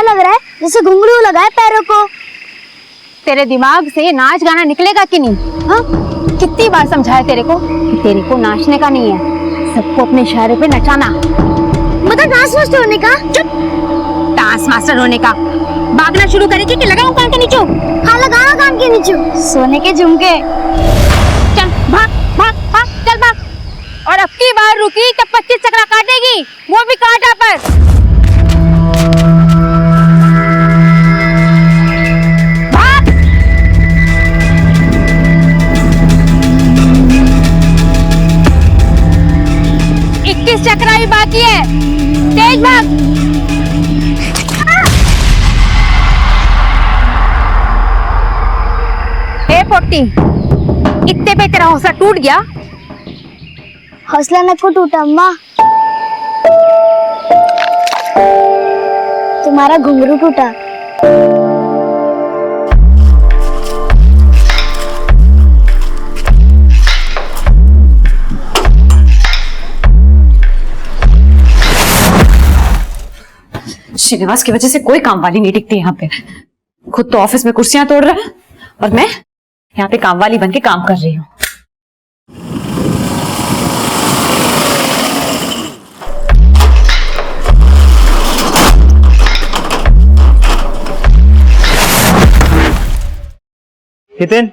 लग रहा है जैसे घुंघरू लगा है पैरों को। तेरे दिमाग से नाच गाना निकलेगा कि नहीं? हाँ, कितनी बार समझाया तेरे को कि तेरे को नाचने का नहीं है, सबको अपने इशारे पे नचाना। मतलब डांस मास्टर होने का? चुप, डांस मास्टर होने का। भागना शुरू करेगी कि लगाऊं कान के नीचे? हाँ लगाना कान के नीचे। सोने के झुमके। चल भाग भाग भाग, चल भाग। और अब की बार रुकी तो 25 चक्रा काटेगी, वो भी कांटा पर। भाग। 21 चक्रा भी बाकी है, तेज भाग। हे पोटी, इतने पे तेरा हौसला टूट गया? हौसला न को टूटा अम्मा, तुम्हारा घुंघरू टूटा। श्रीनिवास की वजह से कोई काम वाली नहीं टिकती यहाँ पे। खुद तो ऑफिस में कुर्सियां तोड़ रहा है और मैं यहाँ पे काम वाली बन के काम कर रही हूँ। हितेन,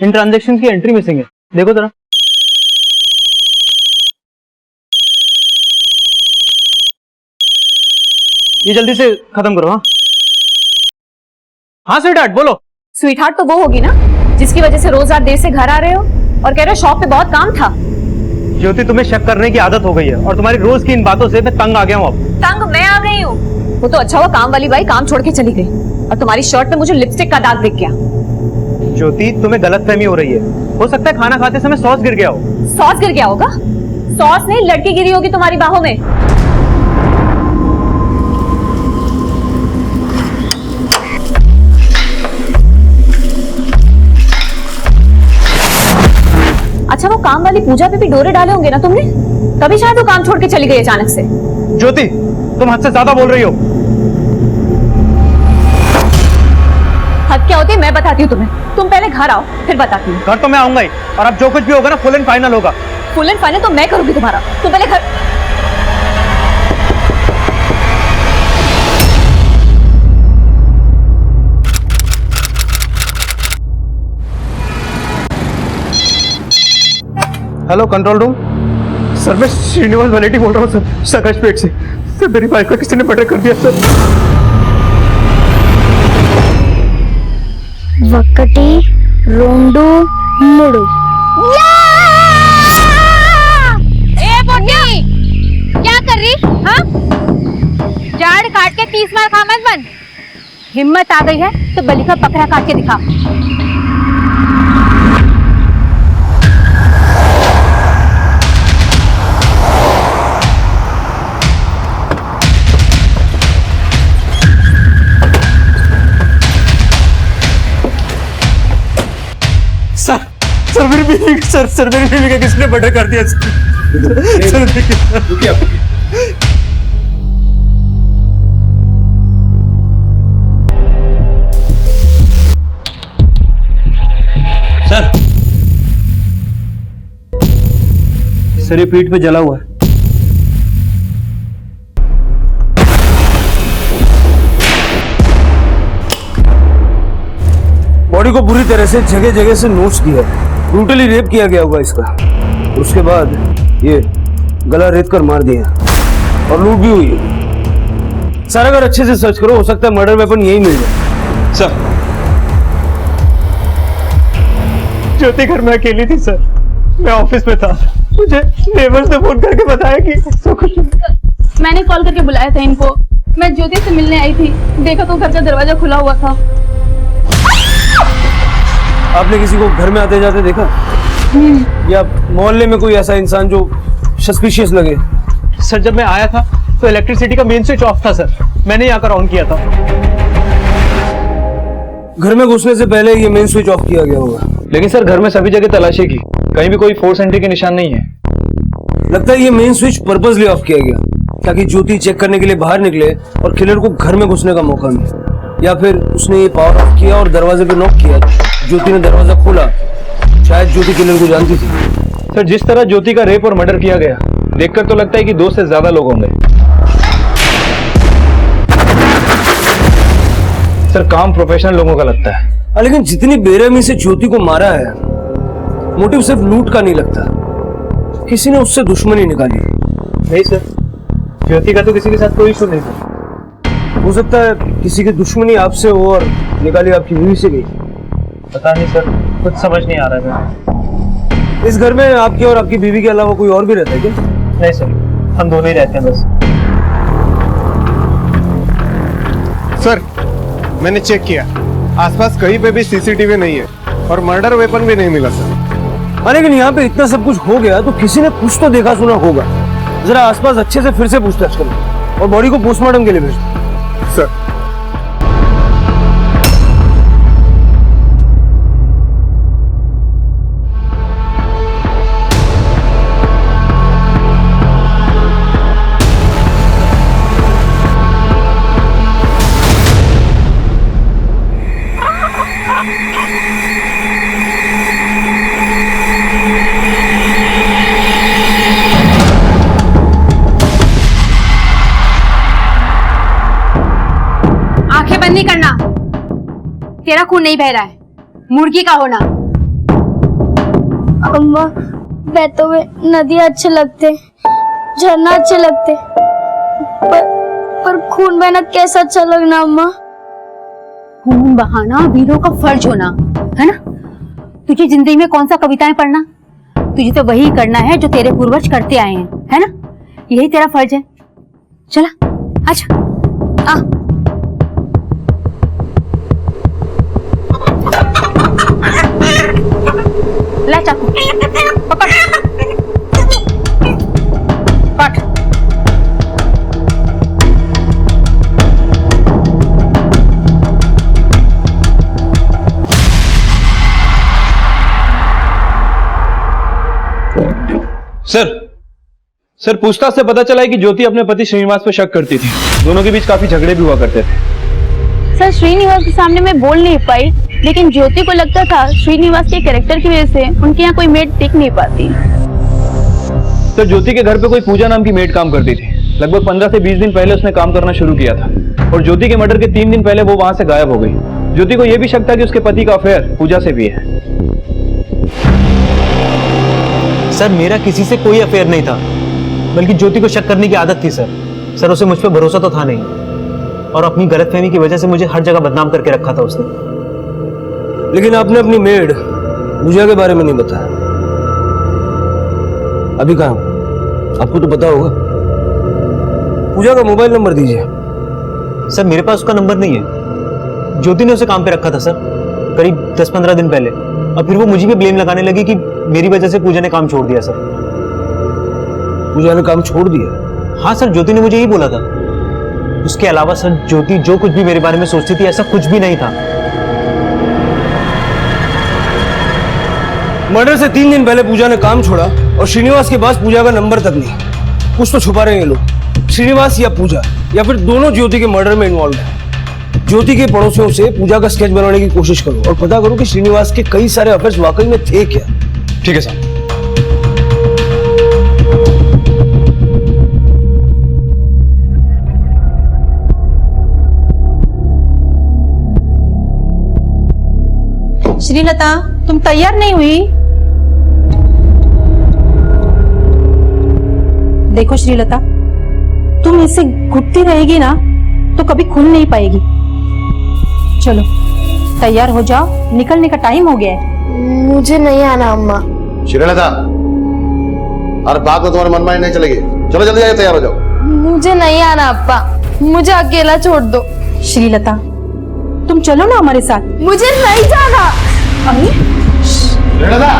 इन ट्रांजैक्शन की एंट्री मिसिंग है, देखो जरा। ये जल्दी से खत्म करो। हाँ हाँ स्वीटहार्ट बोलो। स्वीटहार्ट तो वो होगी ना जिसकी वजह से रोज रात देर से घर आ रहे हो और कह रहे हो शॉप पे बहुत काम था। ज्योति, तुम्हें शक करने की आदत हो गई है और तुम्हारी रोज की इन बातों से मैं तंग आ गया हूँ। अब तंग मैं आ रही हूँ? वो तो अच्छा हुआ काम वाली बाई काम छोड़ के चली गई और तुम्हारी शर्ट पे मुझे लिपस्टिक का दाग दिख गया। ज्योति, तुम्हें गलतफहमी हो रही है। हो सकता है खाना खाते समय सॉस गिर गया हो। सॉस गिर गया होगा? सॉस नहीं, लड़की गिरी होगी तुम्हारी बाहों में। अच्छा, वो काम वाली पूजा पे भी डोरे डाले होंगे ना तुमने, तभी शायद वो काम छोड़ के चली गई अचानक से। ज्योति, तुम हद से ज्यादा बोल रही हो। हद क्या होती है मैं बताती हूँ तुम्हें। तुम पहले घर आओ फिर बताती हूँ। घर तो मैं आऊंगा ही, और अब जो कुछ भी होगा ना फुल एंड फाइनल होगा। फुल एंड फाइनल तो मैं करूंगी तुम्हारा। तुम पहले घर। Hello control room. सर मैं श्रीनिवास वलेटी बोल रहा हूँ सर, सकाशपेट से। सर मेरी बाइक को किसी ने मर्डर कर दिया सर। वक्कटी रोंडू मुड़ू। ए बोटी, क्या कर रही? हाँ, झाड़ काट के 30 मार खा मत बन। हिम्मत आ गई है तो बलि का बकरा काट के दिखा। सर मेरी बीवी, सर मेरी बीवी का किसने मर्डर कर दिया सर। रुकिए। सर ये पीठ पे जला हुआ है। बॉडी को बुरी तरह से जगह जगह से नोच दिया है, ब्रूटली रेप किया गया होगा इसका। उसके बाद ये गला रेत कर मार दिया और लूट भी हुई है। सर अगर अच्छे से सर्च करो हो सकता है मर्डर वेपन यही मिल जाए। सर ज्योति घर में अकेली थी सर, मैं ऑफिस में था। मुझे नेबर्स ने फोन करके बताया कि सब कुछ। मैंने कॉल करके बुलाया था इनको। मैं ज्योति से मिलने आई थी, देखा तो घर का दरवाजा खुला हुआ था। आपने किसी को घर में आते जाते देखा या मोहल्ले में कोई ऐसा इंसान जो सस्पिशियस लगे? सर जब मैं आया था तो इलेक्ट्रिसिटी का मेन स्विच ऑफ था सर, मैंने आकर ऑन किया था। घर में घुसने से पहले ये मेन स्विच ऑफ किया गया होगा। लेकिन सर घर में सभी जगह तलाशी की, कहीं भी कोई फोर्स एंट्री के निशान नहीं है। लगता है ये मेन स्विच पर्पसली ऑफ किया गया ताकि ज्योति चेक करने के लिए बाहर निकले और किलर को घर में घुसने का मौका मिले, या फिर उसने ये पावर ऑफ किया और दरवाजे पे नॉक किया, ज्योति ने दरवाजा खोला, शायद ज्योति किलर को जानती थी। सर जिस तरह ज्योति का रेप और मर्डर किया गया देखकर तो लगता है कि 2 से ज्यादा लोग होंगे। सर काम प्रोफेशनल लोगों का लगता है। लेकिन जितनी बेरहमी से ज्योति को मारा है, मोटिव सिर्फ लूट का नहीं लगता, किसी ने उससे दुश्मनी निकाली। नहीं सर, ज्योति का तो किसी के साथ कोई इशू नहीं था। हो सकता है किसी की दुश्मनी आपसे हो और निकाली आपकी बीवी से गई। पता नहीं सर, कुछ समझ नहीं आ रहा है। इस घर में आपके और आपकी बीवी के अलावा कोई और भी रहता है क्या? नहीं सर, हम दोनों ही रहते हैं बस। सर मैंने चेक किया, आसपास कहीं पे भी सीसीटीवी नहीं है और मर्डर वेपन भी नहीं मिला सर। लेकिन यहाँ पे इतना सब कुछ हो गया तो किसी ने कुछ तो देखा सुना होगा। जरा आसपास अच्छे से फिर से पूछताछ करो और बॉडी को पोस्टमार्टम के लिए भेज दो। सर आंखें बंद नहीं करना, तेरा खून नहीं बह रहा है, मुर्गी का होना। अम्मा, बहते हुए नदियाँ अच्छे लगते, झरना अच्छे लगते, पर खून बहना कैसा अच्छा लगना अम्मा। खून बहाना वीरों का फर्ज होना है ना। तुझे जिंदगी में कौन सा कविताएं पढ़ना, तुझे तो वही करना है जो तेरे पूर्वज करते आए हैं, है ना। यही तेरा फर्ज है। चला अच्छा आ। ला चाकू पकड़, काट। सर पूछताछ से पता चला है कि ज्योति अपने पति श्रीनिवास पर शक करती थी। दोनों के बीच काफी झगड़े भी हुआ करते थे। सर श्रीनिवास के सामने मैं बोल नहीं पाई, लेकिन ज्योति को लगता था श्रीनिवास के कैरेक्टर की वजह से उनके यहाँ कोई मेड टिक नहीं पाती। सर ज्योति के घर पे कोई पूजा नाम की मेड काम करती थी। लगभग 15 से 20 दिन पहले उसने काम करना शुरू किया था और ज्योति के मर्डर के 3 दिन पहले वो वहां से गायब हो गई। ज्योति को यह भी शक था कि उसके पति का अफेयर पूजा से भी है। सर मेरा किसी से कोई अफेयर नहीं था, बल्कि ज्योति को शक करने की आदत थी सर उसे मुझ पर भरोसा तो था नहीं, और अपनी गलतफहमी की वजह से मुझे हर जगह बदनाम करके रखा था उसने। लेकिन आपने अपनी मेड पूजा के बारे में नहीं बताया। अभी कहाँ? आपको तो पता होगा। पूजा का मोबाइल नंबर दीजिए। सर मेरे पास उसका नंबर नहीं है। ज्योति ने उसे काम पे रखा था सर, करीब 10-15 दिन पहले, और फिर वो मुझे भी ब्लेम लगाने लगी कि मेरी वजह से पूजा ने काम छोड़ दिया। सर पूजा ने काम छोड़ दिया? हाँ सर, ज्योति ने मुझे यही बोला था। उसके अलावा सर ज्योति जो कुछ भी मेरे बारे में सोचती थी ऐसा कुछ भी नहीं था। मर्डर से 3 दिन पहले पूजा ने काम छोड़ा और श्रीनिवास के पास पूजा का नंबर तक नहीं। कुछ तो छुपा रहे हैं ये लोग, श्रीनिवास या पूजा, या फिर दोनों ज्योति के मर्डर में इन्वॉल्व है। ज्योति के पड़ोसियों से पूजा का स्केच बनाने की कोशिश करो और पता करो कि श्रीनिवास के कई सारे अफेयर्स वाकई में थे क्या। ठीक है साहब। श्रीलता, तुम तैयार नहीं हुई? देखो श्रीलता, तुम ऐसे घुटती रहेगी ना तो कभी खुल नहीं पाएगी। चलो तैयार हो जाओ, निकलने का टाइम हो गया है। मुझे नहीं आना अम्मा। श्रीलता, और बात में तुम्हारे मन में नहीं चलेगी। चलो जल्दी आइए, तैयार हो जाओ। मुझे नहीं आना अप्पा, मुझे अकेला छोड़ दो। श्रीलता, तुम चलो ना हमारे साथ। मुझे नहीं जाना। श्रीलता,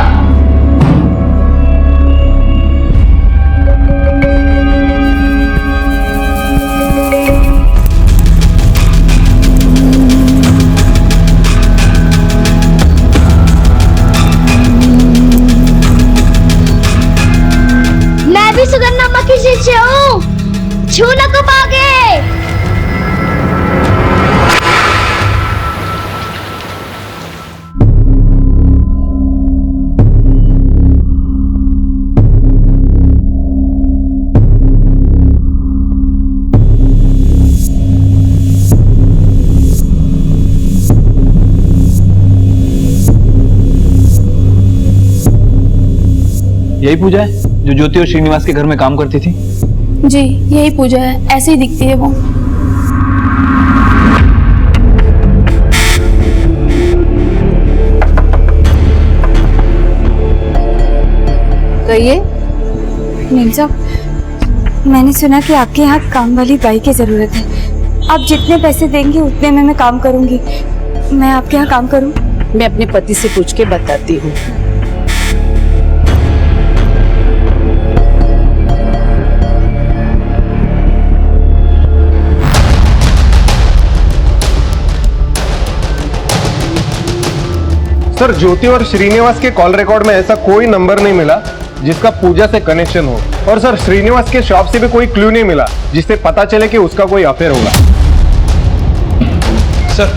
मैं भी सुगन्धा अम्मा की शिष्य हूँ। यही पूजा है जो ज्योति और श्रीनिवास के घर में काम करती थी? जी यही पूजा है, ऐसे ही दिखती है वो। कहिए। नीम साहब, मैंने सुना कि आपके यहाँ काम वाली बाई की जरूरत है। आप जितने पैसे देंगे उतने में मैं काम करूंगी। मैं आपके यहाँ काम करूं? मैं अपने पति से पूछ के बताती हूँ। सर, ज्योति और श्रीनिवास के कॉल रिकॉर्ड में ऐसा कोई नंबर नहीं मिला जिसका पूजा से कनेक्शन हो। और सर, श्रीनिवास के शॉप से भी कोई क्लू नहीं मिला जिससे पता चले कि उसका कोई अफेयर होगा। सर,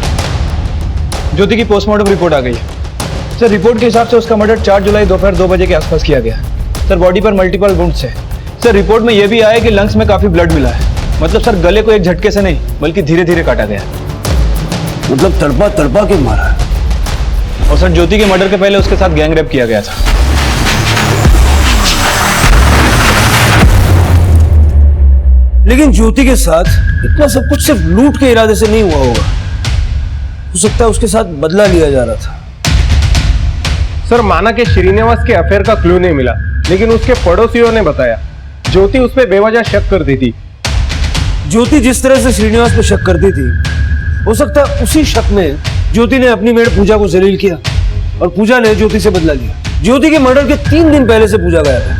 ज्योति की पोस्टमार्टम रिपोर्ट आ गई है। सर, रिपोर्ट के हिसाब से उसका मर्डर 4 जुलाई दोपहर 2 बजे के आसपास किया गया। सर, बॉडी पर मल्टीपल वुंड्स है। सर, रिपोर्ट में यह भी आया कि लंग्स में काफी ब्लड मिला है। मतलब सर, गले को एक झटके से नहीं बल्कि धीरे धीरे काटा गया। मतलब तड़पा तड़पा के मारा है। और सर, ज्योति के मर्डर के पहले उसके साथ गैंग रेप किया गया था। लेकिन ज्योति के साथ इतना सब कुछ सिर्फ लूट के इरादे से नहीं हुआ होगा। हो सकता है उसके साथ बदला लिया जा रहा था। सर, माना कि श्रीनिवास के अफेयर का क्लू नहीं मिला, लेकिन उसके पड़ोसियों ने बताया ज्योति उस पर बेवजह शक करती थी। ज्योति जिस तरह से श्रीनिवास पे शक करती थी, हो सकता है उसी शक में ज्योति ने अपनी मेड पूजा को जलील किया और पूजा ने ज्योति से बदला लिया। ज्योति के मर्डर के 3 दिन पहले से पूजा गया था।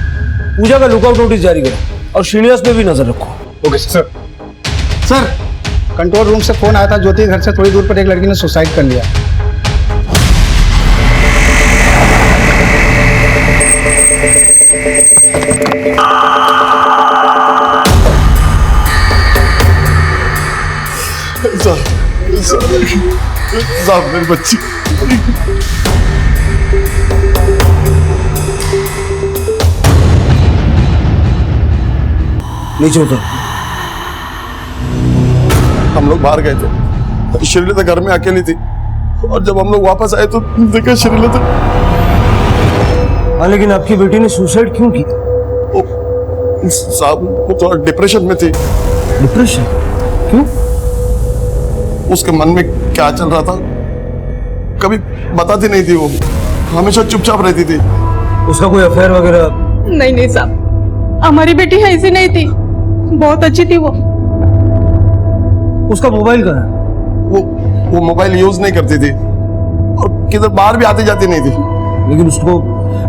पूजा का लुकआउट नोटिस जारी करो और श्रीनिवास पे भी नजर रखो। Okay sir. Sir, control room से फोन आया था, ज्योति के घर से थोड़ी दूर पर एक लड़की ने सुसाइड कर लिया। साहब, मेरी बच्ची। नीचे उतर। हम लोग बाहर गए थे, श्रीलता घर में अकेली थी और जब हम लोग वापस आए तो देखा श्रीलता। हाँ, लेकिन आपकी बेटी ने सुसाइड क्यों की? साहब, वो थोड़ा डिप्रेशन में थी। डिप्रेशन? क्यों? उसके मन में क्या चल रहा था कभी बताती नहीं थी। वो हमेशा चुपचाप रहती थी। उसका कोई अफेयर वगैरह? नहीं साहब, हमारी बेटी ऐसी नहीं थी, बहुत अच्छी थी वो। उसका मोबाइल कहाँ है? वो मोबाइल यूज नहीं करती थी और किधर बाहर भी आती जाती नहीं थी। लेकिन उसको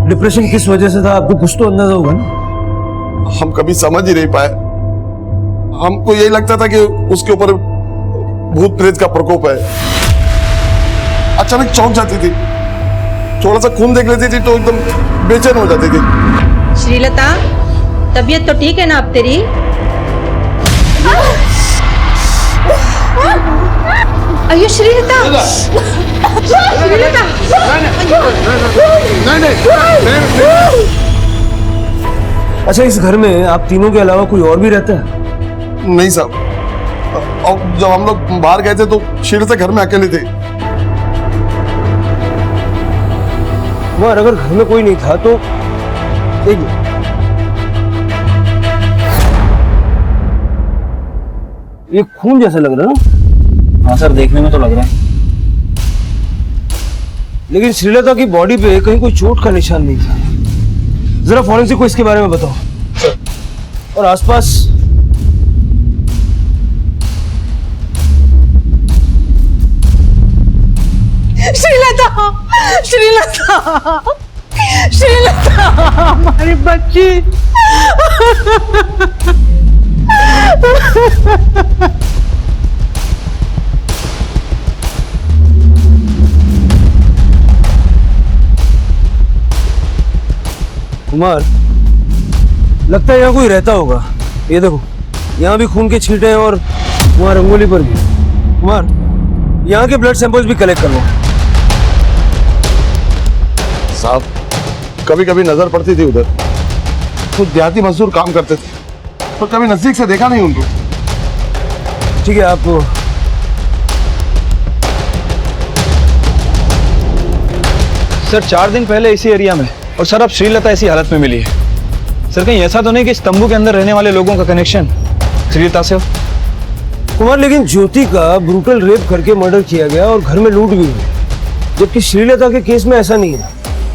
डिप्रेशन किस वजह से था, आपको कुछ तो अंदाजा होगा ना? हम कभी समझ ही नहीं पाए। हमको यही लगता था कि उसके ऊपर भूत प्रेत का प्रकोप है। अचानक चौंक जाती थी, थोड़ा सा खून देख लेती थी तो एकदम बेचैन हो जाती थी। श्रीलता, तबीयत तो ठीक है ना अब तेरी? अयो श्रीलता, श्रीलता। अच्छा, इस घर में आप तीनों के अलावा कोई और भी रहता है? नहीं साहब, और जब हम लोग बाहर गए थे तो श्रीलता घर में अकेली थी। कुमार, अगर घर में कोई नहीं था तो एक मिनट। ये खून जैसा लग रहा है ना? हाँ सर, देखने में तो लग रहा है। लेकिन श्रीलता की बॉडी पे कहीं कोई चोट का निशान नहीं था। जरा फॉरेंसिक को इसके बारे में बताओ। और आसपास श्रीलता, श्रीलता, श्रीलता, हमारी बच्ची। कुमार, लगता है यहाँ कोई रहता होगा। ये देखो, यहाँ भी खून के छींटे हैं और वहाँ रंगोली पर भी। कुमार, यहाँ के ब्लड सैंपल्स भी कलेक्ट कर लो। साहब, कभी कभी नजर पड़ती थी उधर। कुछ देहाती मजदूर काम करते थे तो कभी नजदीक से देखा नहीं उनको। ठीक है, आप सर, 4 दिन पहले इसी एरिया में और सर अब श्रीलता ऐसी हालत में मिली है। सर कहीं ऐसा तो नहीं कि इस तंबू के अंदर रहने वाले लोगों का कनेक्शन श्रीलता से हो? कुमार, लेकिन ज्योति का ब्रूटल रेप करके मर्डर किया गया और घर में लूट भी हुई, जबकि श्रीलता के केस में ऐसा नहीं है।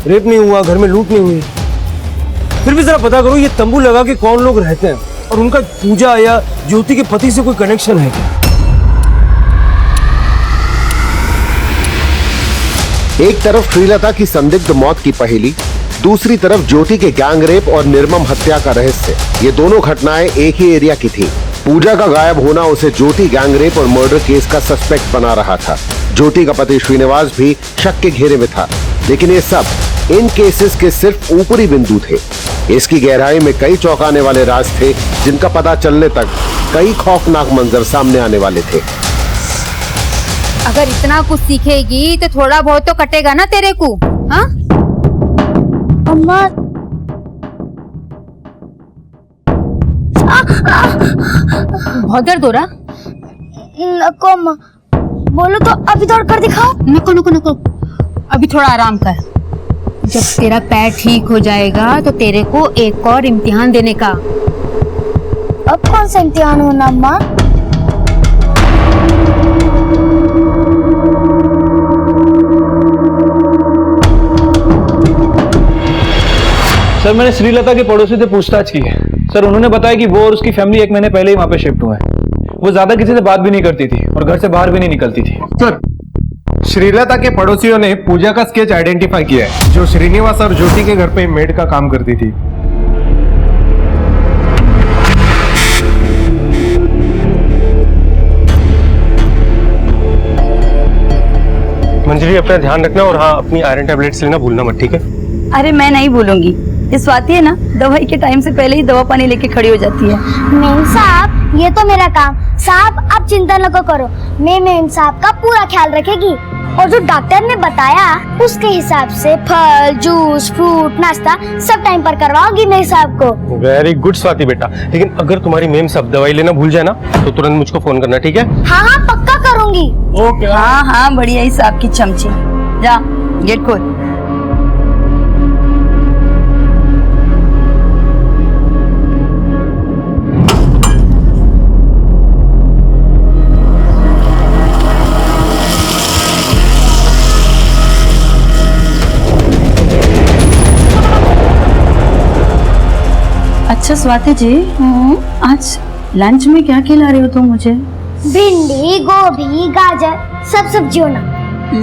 रेप नहीं हुआ, घर में लूट नहीं हुई। फिर भी जरा पता करो ये तंबू लगा के कौन लोग रहते हैं और उनका पूजा या ज्योति के पति से कोई कनेक्शन है क्या? एक तरफ श्रीलता की संदिग्ध मौत की पहेली, दूसरी तरफ ज्योति के गैंग रेप और निर्मम हत्या का रहस्य। ये दोनों घटनाएं एक ही एरिया की थी। पूजा का गायब होना उसे ज्योति गैंग रेप और मर्डर केस का सस्पेक्ट बना रहा था। ज्योति का पति श्रीनिवास भी शक के घेरे में था, लेकिन ये सब इन केसेस के सिर्फ ऊपरी बिंदु थे। इसकी गहराई में कई चौंकाने वाले राज थे, जिनका पता चलने तक कई खौफनाक मंजर सामने आने वाले थे। अगर इतना कुछ सीखेगी तो थोड़ा बहुत तो कटेगा ना तेरे को, हाँ? अम्मा, बहुत दर्द हो रहा? नको अम्मा, बोलो तो अभी दौड़ कर दिखाओ। नको नको नको, अभी थोड़ा आराम कर। जब तेरा पैर ठीक हो जाएगा तो तेरे को एक और इम्तिहान देने का। अब कौन सा इम्तिहान होना अम्मा? सर मैंने श्रीलता के पड़ोसी से पूछताछ की है। सर उन्होंने बताया कि वो और उसकी फैमिली एक महीने पहले ही वहां पे शिफ्ट हुआ है। वो ज्यादा किसी से बात भी नहीं करती थी और घर से बाहर भी नहीं निकलती थी। सर, श्रीलता के पड़ोसियों ने पूजा का स्केच आइडेंटिफाई किया है, जो श्रीनिवास और ज्योति के घर पे मेड का काम करती थी। मंजरी, अपना ध्यान रखना और हाँ, अपनी आयरन टैबलेट्स लेना भूलना मत, ठीक है? अरे मैं नहीं भूलूंगी। ये स्वाति है ना, दवाई के टाइम से पहले ही दवा पानी लेके खड़ी हो जाती है। मेम साहब, ये तो मेरा काम। साहब आप चिंता न करो, मैं मेम साहब का पूरा ख्याल रखेगी। और जो डॉक्टर ने बताया उसके हिसाब से फल, जूस, फ्रूट, नाश्ता सब टाइम पर करवाओगी मेरे साहब को। वेरी गुड स्वाति बेटा, लेकिन अगर तुम्हारी मेम साहब दवाई लेना भूल जाए ना तो तुरंत मुझको फोन करना, ठीक है? हाँ हाँ पक्का करूंगी। ओके। हाँ हाँ, बढ़िया ही साहब की चमची। जा गेट खोल। अच्छा स्वाति जी, आज लंच में क्या खिला रहे हो तुम मुझे? भिंडी, गोभी, गाजर, सब सब्जी होना।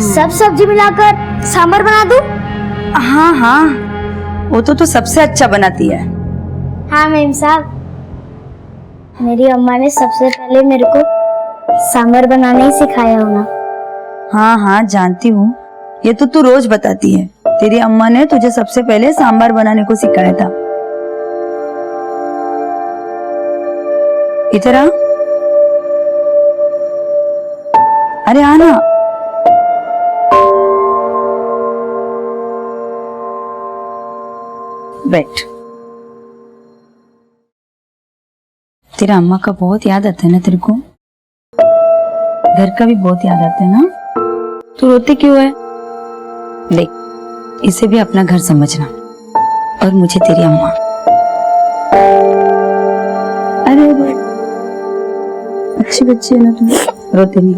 सब सब्जी मिलाकर सांभर बना दूं? हाँ हाँ, वो तो सबसे अच्छा बनाती है। हाँ मेम साहब, मेरी अम्मा ने सबसे पहले मेरे को सांभर बनाना ही सिखाया होना। हाँ हाँ जानती हूँ, ये तो तू रोज बताती है। तेरी अम्मा ने तुझे सबसे पहले सांभर बनाने को सिखाया था। इधर आ। अरे आना। बैठ। तेरा अम्मा का बहुत याद आता है ना तेरे को? घर का भी बहुत याद आता है ना? तू रोती क्यों है? देख, इसे भी अपना घर समझना और मुझे तेरी अम्मा। अरे अच्छी बच्ची है ना तुम, रोती नहीं।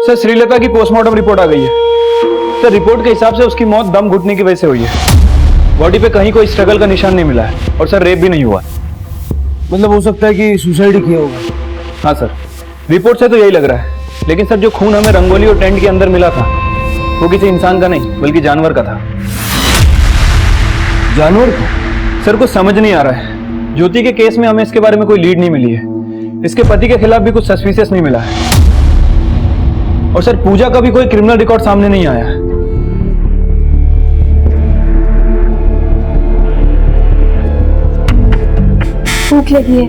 सर श्रीलता की पोस्टमार्टम रिपोर्ट आ गई है। सर रिपोर्ट के हिसाब से उसकी मौत दम घुटने की वजह से हुई है। बॉडी पे कहीं कोई स्ट्रगल का निशान नहीं मिला है और सर रेप भी नहीं हुआ। मतलब हो सकता है कि सुसाइड किया होगा। हाँ सर, रिपोर्ट से तो यही लग रहा है। लेकिन सर जो खून हमें रंगोली और टेंट के अंदर मिला था वो किसी इंसान का नहीं बल्कि जानवर का था। जानवर का? सर कुछ समझ नहीं आ रहा है। ज्योति के केस में हमें इसके बारे में कोई लीड नहीं मिली है। इसके पति के खिलाफ भी कुछ सस्पिशियस नहीं मिला है। और सर पूजा का भी कोई क्रिमिनल रिकॉर्ड सामने नहीं आया है। भूख लगी है,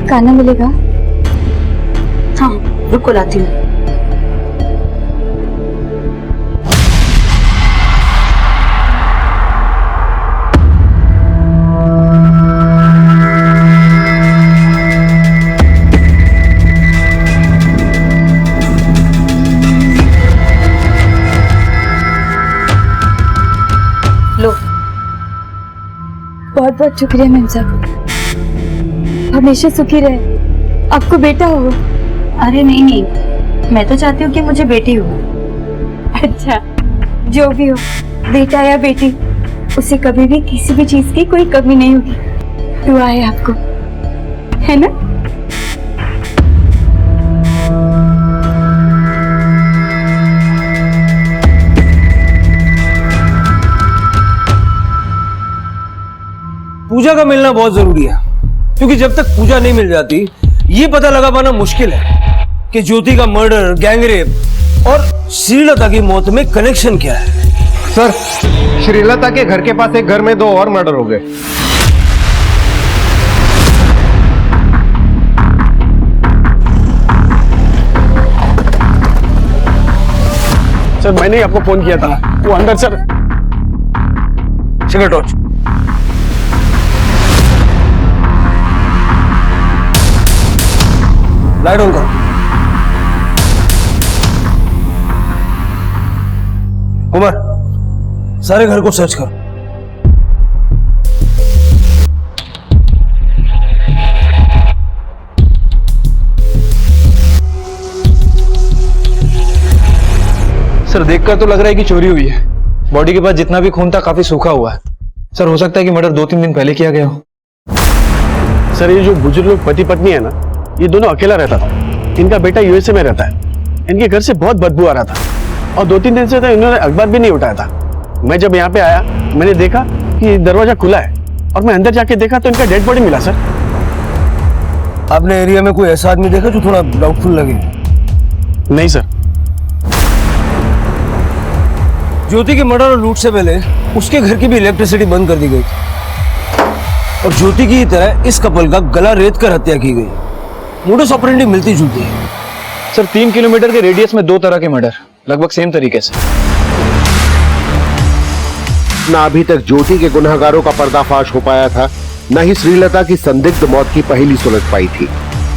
खाना मिलेगा? हाँ रुको लाती हूँ। बहुत बहुत शुक्रिया मैम साहब, हमेशा सुखी रहे, आपको बेटा हो। अरे नहीं नहीं, मैं तो चाहती हूँ कि मुझे बेटी हो। अच्छा, जो भी हो, बेटा या बेटी, उसे कभी भी किसी भी चीज की कोई कमी नहीं होगी। दुआ है आपको, है ना? पूजा का मिलना बहुत जरूरी है, क्योंकि जब तक पूजा नहीं मिल जाती ये पता लगा पाना मुश्किल है कि ज्योति का मर्डर, गैंगरेप और श्रीलता की मौत में कनेक्शन क्या है। सर, श्रीलता के घर के पास एक घर में 2 और मर्डर हो गए। सर मैंने ही आपको फोन किया था, वो अंदर sir. Cigarette torch. Light on करो। कुमार, सारे घर को सर्च करो। सर देखकर तो लग रहा है कि चोरी हुई है। बॉडी के पास जितना भी खून था काफी सूखा हुआ है। सर हो सकता है कि मर्डर 2-3 दिन पहले किया गया हो। सर ये जो बुजुर्ग लोग पति पत्नी है ना, ये दोनों अकेला रहता था। इनका बेटा यूएसए में रहता है। इनके घर से बहुत बदबू आ रहा था और 2-3 दिन से तो इन्होंने अखबार भी नहीं उठाया था। मैं जब यहाँ पे आया, मैंने देखा कि दरवाजा खुला है और मैं अंदर जाके देखा तो इनका डेड बॉडी मिला। सर आपने एरिया में कोई ऐसा आदमी देखा जो थोड़ा डाउटफुल लगे? नहीं सर। ज्योति के मर्डर और लूट से पहले उसके घर की भी इलेक्ट्रिसिटी बंद कर दी गई थी और ज्योति की तरह इस कपल का गला रेत कर हत्या की गई। मोडस ऑपरेंडी मिलती जुलती है। सर 3 किलोमीटर के रेडियस में 2 तरह के मर्डर लगभग सेम तरीके से। ना अभी तक ज्योति के गुनहगारों का पर्दाफाश हो पाया था, न ही श्रीलता की संदिग्ध मौत की पहली सुलझ पाई थी,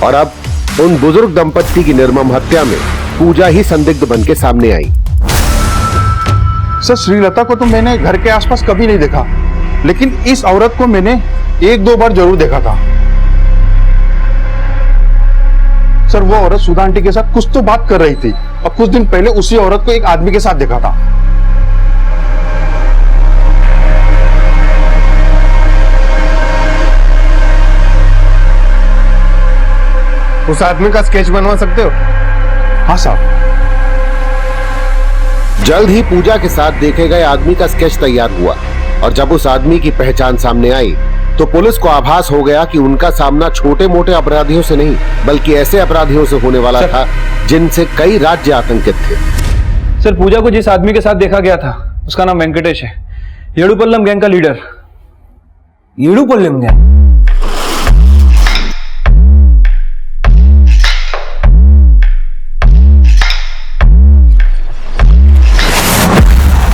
और अब उन बुजुर्ग दंपत्ति की निर्मम हत्या में पूजा ही संदिग्ध बन के सामने आई। सर श्रीलता को तो मैंने घर के आसपास कभी नहीं देखा, लेकिन इस औरत को मैंने 1-2 बार जरूर देखा था। सर वो औरत सुधा आंटी के साथ कुछ तो बात कर रही थी और कुछ दिन पहले उसी औरत को एक आदमी के साथ देखा था। उस आदमी का स्केच बनवा सकते हो? हाँ साहब। जल्द ही पूजा के साथ देखे गए आदमी का स्केच तैयार हुआ और जब उस आदमी की पहचान सामने आई तो पुलिस को आभास हो गया कि उनका सामना छोटे मोटे अपराधियों से नहीं बल्कि ऐसे अपराधियों से होने वाला था जिनसे कई राज्य आतंकित थे। सर पूजा को जिस आदमी के साथ देखा गया था उसका नाम वेंकटेश है, येडुपल्लम गैंग का लीडर। येडुपल्लम गैंग?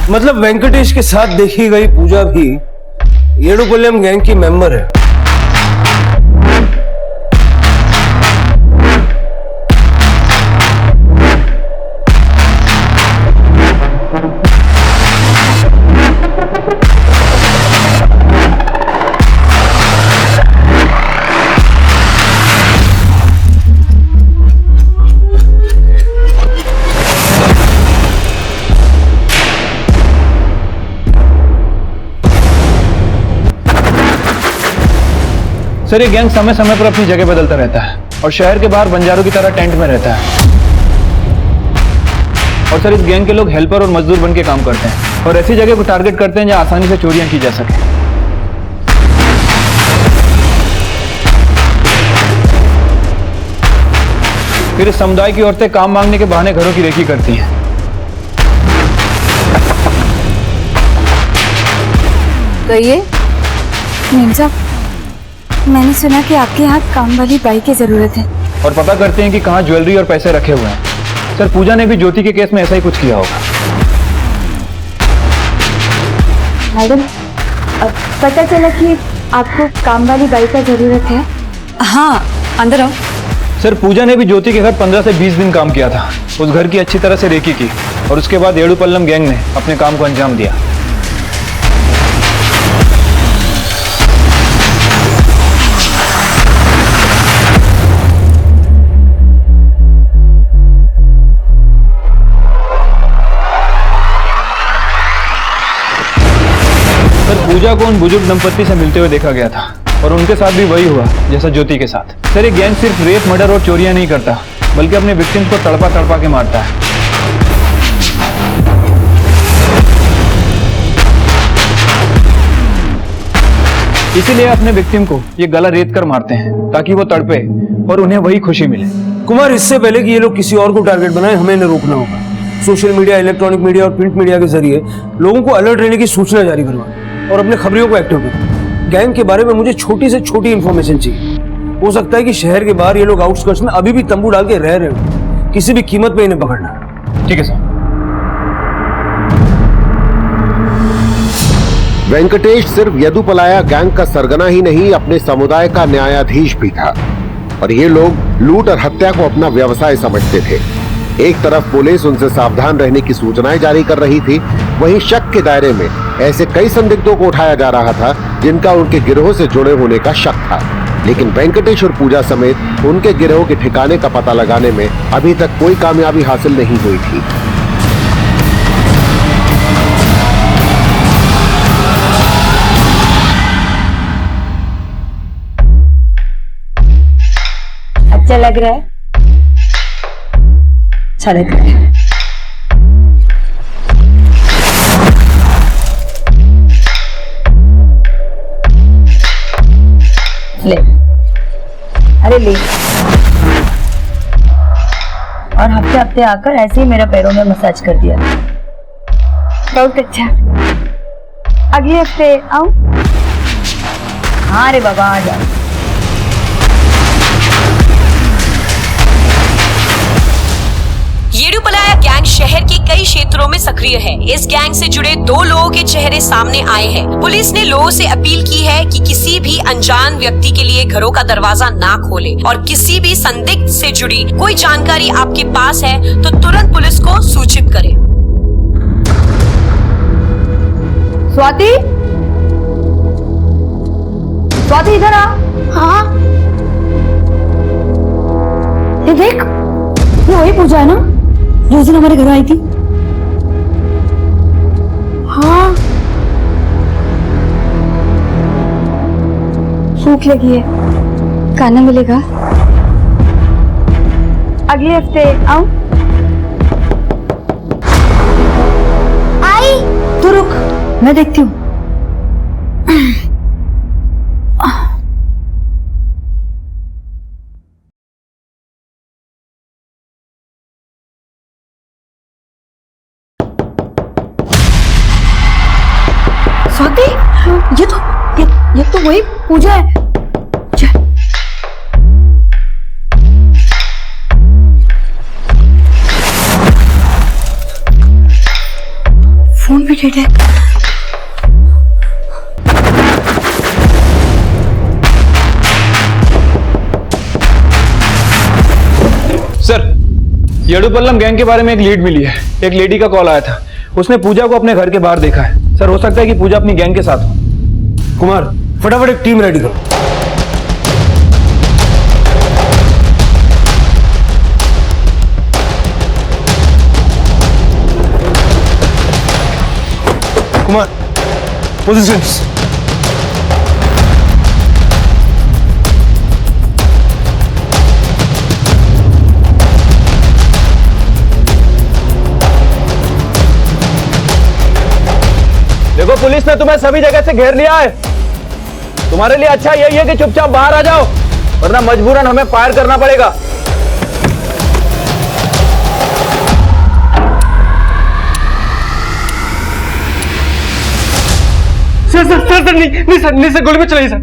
मतलब वेंकटेश के साथ देखी गई पूजा भी येडुपल्लम गैंग की मेंबर है। सर ये गैंग समय समय पर अपनी जगह बदलता रहता है और शहर के बाहर बंजारों की तरह टेंट में रहता है। और सर इस गैंग के लोग हेल्पर और मजदूर बन के काम करते हैं और ऐसी जगह को टारगेट करते हैं जहां आसानी से चोरियां की जा सके। फिर इस समुदाय की औरतें काम मांगने के बहाने घरों की रेकी करती हैं। कहिए। मीम साहब, मैंने सुना कि आपके यहाँ काम वाली बाई की जरूरत है और पता करते हैं कि कहाँ ज्वेलरी और पैसे रखे हुए हैं। सर पूजा ने भी ज्योति के केस में ऐसा ही कुछ किया होगा। मैडम, पता चला कि आपको काम वाली बाई का जरूरत है। हाँ अंदर आओ। सर पूजा ने भी ज्योति के घर 15 से 20 दिन काम किया था। उस घर की अच्छी तरह से रेकी की और उसके बाद येडुपल्लम गैंग ने अपने काम को अंजाम दिया। सर पूजा को उन बुजुर्ग दंपत्ति से मिलते हुए देखा गया था और उनके साथ भी वही हुआ जैसा ज्योति के साथ। सर ये गैंग सिर्फ रेप, मर्डर और चोरियां नहीं करता बल्कि अपने विक्टिम्स को तड़पा तड़पा के मारता है। इसीलिए अपने विक्टिम को ये गला रेत कर मारते हैं ताकि वो तड़पे और उन्हें वही खुशी मिले। कुमार, इससे पहले कि ये लोग किसी और को टारगेट बनाए, हमें इन्हें रोकना होगा। सोशल मीडिया, इलेक्ट्रॉनिक मीडिया और प्रिंट मीडिया के जरिए लोगों को अलर्ट रहने की सूचना जारी करवाएं और अपने खबरियों को एक्टिव करें। गैंग के बारे में मुझे छोटी से छोटी इंफॉर्मेशन चाहिए। हो सकता है कि शहर के बाहर ये लोग आउटस्कर्ट्स में अभी भी तंबू डाल के रह रहे हो। किसी भी कीमत पे इन्हें पकड़ना है। ठीक है सर। वेंकटेश सिर्फ यदुपलाया गैंग का सरगना ही नहीं, अपने समुदाय का न्यायाधीश भी था और ये लोग लूट और हत्या को अपना व्यवसाय समझते थे। एक तरफ पुलिस उनसे सावधान रहने की सूचनाएं जारी कर रही थी, वहीं शक के दायरे में ऐसे कई संदिग्धों को उठाया जा रहा था जिनका उनके गिरोह से जुड़े होने का शक था। लेकिन वेंकटेश और पूजा समेत उनके गिरोह के ठिकाने का पता लगाने में अभी तक कोई कामयाबी हासिल नहीं हुई थी। अच्छा लग रहा है? अच्छा लग रहा है। ले, अरे ले। और हफ्ते हफ्ते आकर ऐसे ही मेरा पैरों में मसाज कर दिया। बहुत अच्छा। अगले हफ्ते आऊं? हाँ रे बाबा, आ जाओ। येडुपलाया गैंग शहर के कई क्षेत्रों में सक्रिय है। इस गैंग से जुड़े 2 लोगों के चेहरे सामने आए हैं। पुलिस ने लोगों से अपील की है कि किसी भी अनजान व्यक्ति के लिए घरों का दरवाजा ना खोले और किसी भी संदिग्ध से जुड़ी कोई जानकारी आपके पास है तो तुरंत पुलिस को सूचित करें। स्वाति, स्वाति इधर आ। हाँ, ये देख, ये वही पूजा है ना जो उस दिन हमारे घर आई थी? हाँ, भूख लगी है, खाना मिलेगा? अगले हफ्ते आऊं? आई। तू रुक, मैं देखती हूँ। स्वाति, ये तो वही पूजा है। फोन भी डेड है। सर, येडुपल्लम गैंग के बारे में एक लीड मिली है। एक लेडी का कॉल आया था, उसने पूजा को अपने घर के बाहर देखा है। सर, हो सकता है कि पूजा अपनी गैंग के साथ हो। कुमार, फटाफट एक टीम रेडी करो। कुमार, पोजीशंस। देखो, पुलिस ने तुम्हें सभी जगह से घेर लिया है। तुम्हारे लिए अच्छा यही है कि चुपचाप बाहर आ जाओ, वरना मजबूरन हमें फायर करना पड़ेगा। नहीं सर, गोली में चलाइए सर।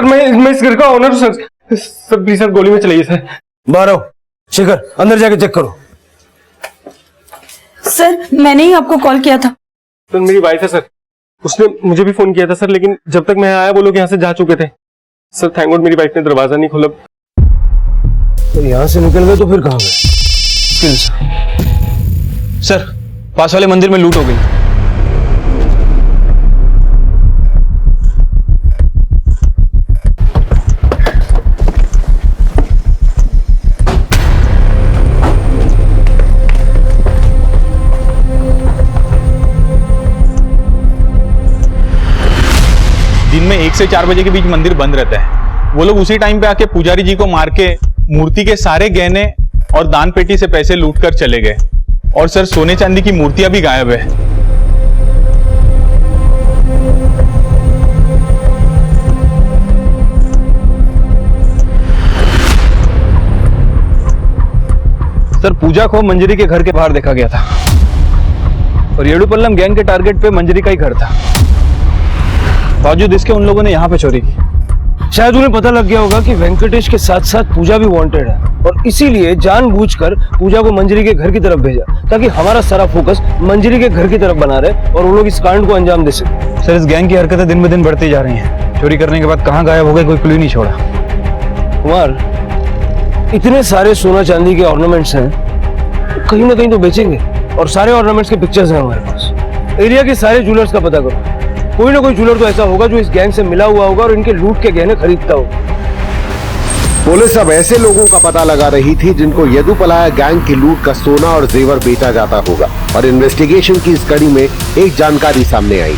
मैं इस घर का ओनर हूँ सर, प्लीज सर, गोली में चलाइए सर। बाहर आओ। शेखर, अंदर जाके चेक करो। सर, मैंने ही आपको कॉल किया था। सर, मेरी वाइफ है सर, उसने मुझे भी फोन किया था सर, लेकिन जब तक मैं आया वो लोग यहाँ से जा चुके थे सर। थैंक गॉड मेरी वाइफ ने दरवाजा नहीं खोला। तो यहाँ से निकल गए तो फिर कहाँ गए? सर, पास वाले मंदिर में लूट हो गई। दिन में 1 से 4 बजे के बीच मंदिर बंद रहता है। वो लोग उसी टाइम पे आके पुजारी जी को मार के मूर्ति के सारे गहने और दान पेटी से पैसे लूट कर चले गए। और सर, सोने चांदी की मूर्तियां भी गायब है। सर, पूजा को मंजरी के घर के बाहर देखा गया था और येडुपल्लम गैंग के टारगेट पे मंजरी का ही घर था। बावजूद इसके उन लोगों ने यहाँ पे चोरी की। शायद उन्हें पता लग गया होगा कि वेंकटेश के साथ साथ पूजा भी वांटेड है और इसीलिए जानबूझकर पूजा को मंजरी के घर की तरफ भेजा ताकि हमारा सारा फोकस मंजरी के घर की तरफ बना रहे और वो लोग इस कांड को अंजाम दे सके। सर, इस गैंग की हरकतें दिन ब दिन बढ़ती जा रही हैं। चोरी करने के बाद कहाँ गायब हो गए, कोई क्लू नहीं छोड़ा। कुमार, इतने सारे सोना चांदी के ऑर्नामेंट्स हैं, कहीं ना कहीं तो बेचेंगे और सारे ऑर्नामेंट्स के पिक्चर्स हैं हमारे पास। एरिया के सारे ज्वेलर्स का पता करो, कोई ना कोई ज्वेलर तो ऐसा होगा जो इस गैंग से मिला हुआ होगा और इनके लूट के गहने खरीदता होगा। पुलिस अब ऐसे लोगों का पता लगा रही थी जिनको येदुपलाया गैंग की लूट का सोना और जेवर बेचा जाता होगा और इन्वेस्टिगेशन की इस कड़ी में एक जानकारी सामने आई।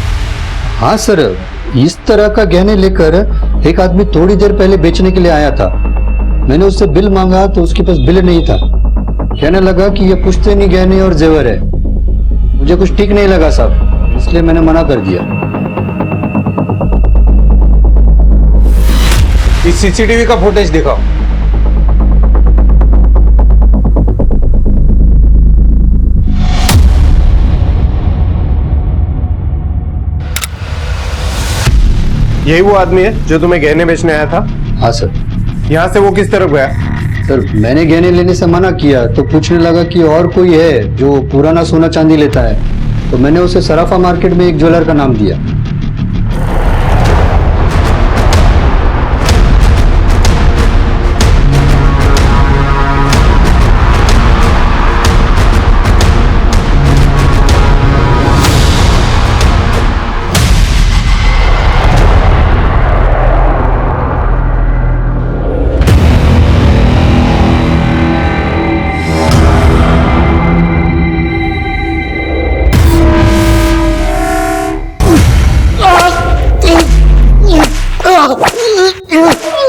हाँ सर, इस तरह का गहने लेकर एक आदमी थोड़ी देर पहले बेचने के लिए आया था। मैंने उससे बिल मांगा तो उसके पास बिल नहीं था। कहने लगा कि ये पुश्तैनी गहने और जेवर है। मुझे कुछ ठीक नहीं लगा साहब, इसलिए मैंने मना कर दिया। इस सीसीटीवी का फुटेज दिखाओ। यही वो आदमी है जो तुम्हें गहने बेचने आया था? हाँ सर। यहाँ से वो किस तरफ गया? सर, मैंने गहने लेने से मना किया तो पूछने लगा कि और कोई है जो पुराना सोना चांदी लेता है, तो मैंने उसे सराफा मार्केट में एक ज्वेलर का नाम दिया।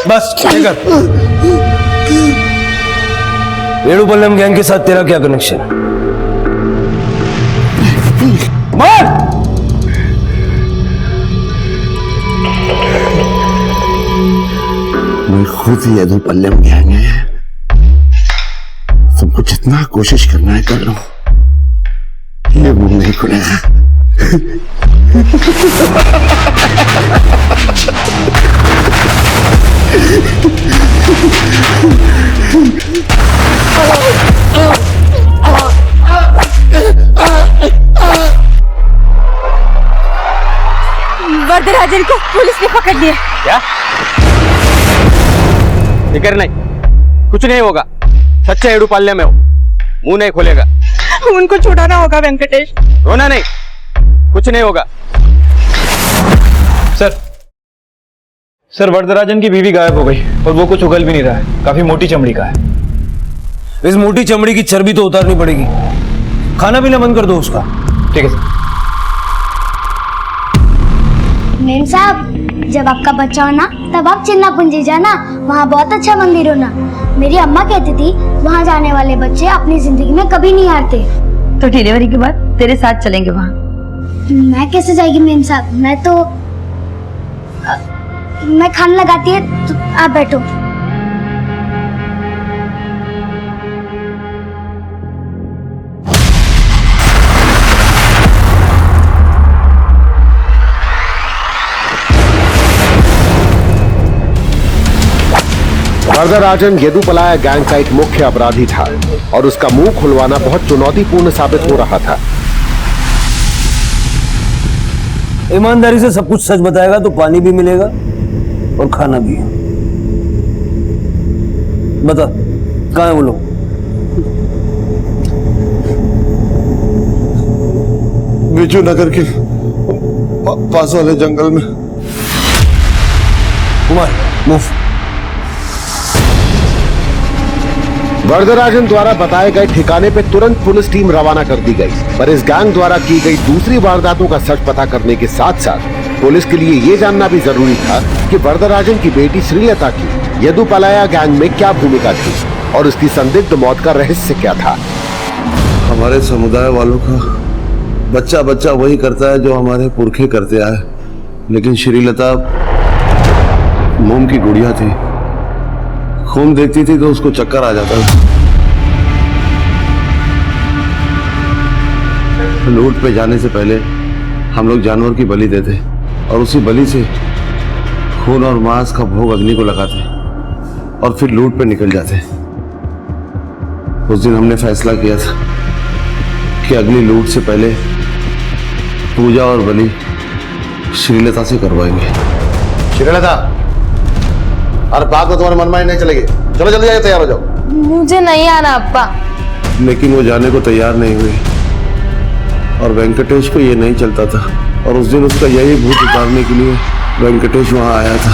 बस लेकर। येडुपल्लम गैंग के साथ तेरा क्या कनेक्शन? मार! मैं खुद येदुपल्लम गैंग है। तुमको जितना कोशिश करना है कर लो, ये मुंह नहीं खुलेगा। वरदराजन को पुलिस ने पकड़ लिया। क्या? फिक्र नहीं, कुछ नहीं होगा। सच्चे येडुपल्लम में हो, मुंह नहीं खोलेगा। उनको छुड़ाना होगा वेंकटेश। रोना नहीं, कुछ नहीं होगा। सर, वरदराजन की बीवी गायब हो गई और वो कुछ उगल भी नहीं रहा है। काफी मोटी चमड़ी का है। इस मोटी चमड़ी की चर्बी तो उतारनी पड़ेगी। खाना पीना बंद कर दो उसका। ठीक है सर। मेम साहब, जब आपका बच्चा हो ना तब आप चिन्ना पुंजी जाना, वहाँ बहुत अच्छा मंदिर हो ना। मेरी अम्मा कहती थी वहाँ जाने वाले बच्चे अपनी जिंदगी में कभी नहीं हारते। तो डिलीवरी के बाद तेरे साथ चलेंगे वहाँ। मैं कैसे जाएगी मेम साहब? मैं खाने लगाती है तो आप बैठो। वरदराजन येदुपलाया गैंग का एक मुख्य अपराधी था और उसका मुंह खुलवाना बहुत चुनौतीपूर्ण साबित हो रहा था। ईमानदारी से सब कुछ सच बताएगा तो पानी भी मिलेगा और खाना भी। बता, कहाँ है वो लोग? बिजू नगर के पास वाले जंगल में। कुमार, मूव। वरदराजन द्वारा बताए गए ठिकाने पे तुरंत पुलिस टीम रवाना कर दी गई, पर इस गैंग द्वारा की गई दूसरी वारदातों का सच पता करने के साथ साथ पुलिस के लिए ये जानना भी जरूरी था कि वरदराजन की बेटी श्रीलता की यदुपलाया गैंग में क्या भूमिका थी और उसकी संदिग्ध मौत का रहस्य क्या था। हमारे समुदाय वालों का बच्चा बच्चा वही करता है जो हमारे पुरखे करते आए, लेकिन श्रीलता मोम की गुड़िया थी। खून देखती थी तो उसको चक्कर आ जाता था। लूट पे जाने से पहले हम लोग जानवर की बलि देते और उसी बलि से खून और मांस का भोग अग्नि को लगाते और फिर लूट पे निकल जाते। उस दिन हमने फैसला किया था कि अगली लूट से पहले पूजा और बलि श्रीलता से करवाएंगे। श्रीलता, और बात तो तुम्हारे मन में नहीं चलेगी। चलो जल्दी जाइए, तैयार हो जाओ। मुझे नहीं आना अब्बा। लेकिन वो जाने को तैयार नहीं हुई और वेंकटेश को ये नहीं चलता था और उस दिन उसका यही भूत उतारने के लिए वेंकटेश वहां आया था।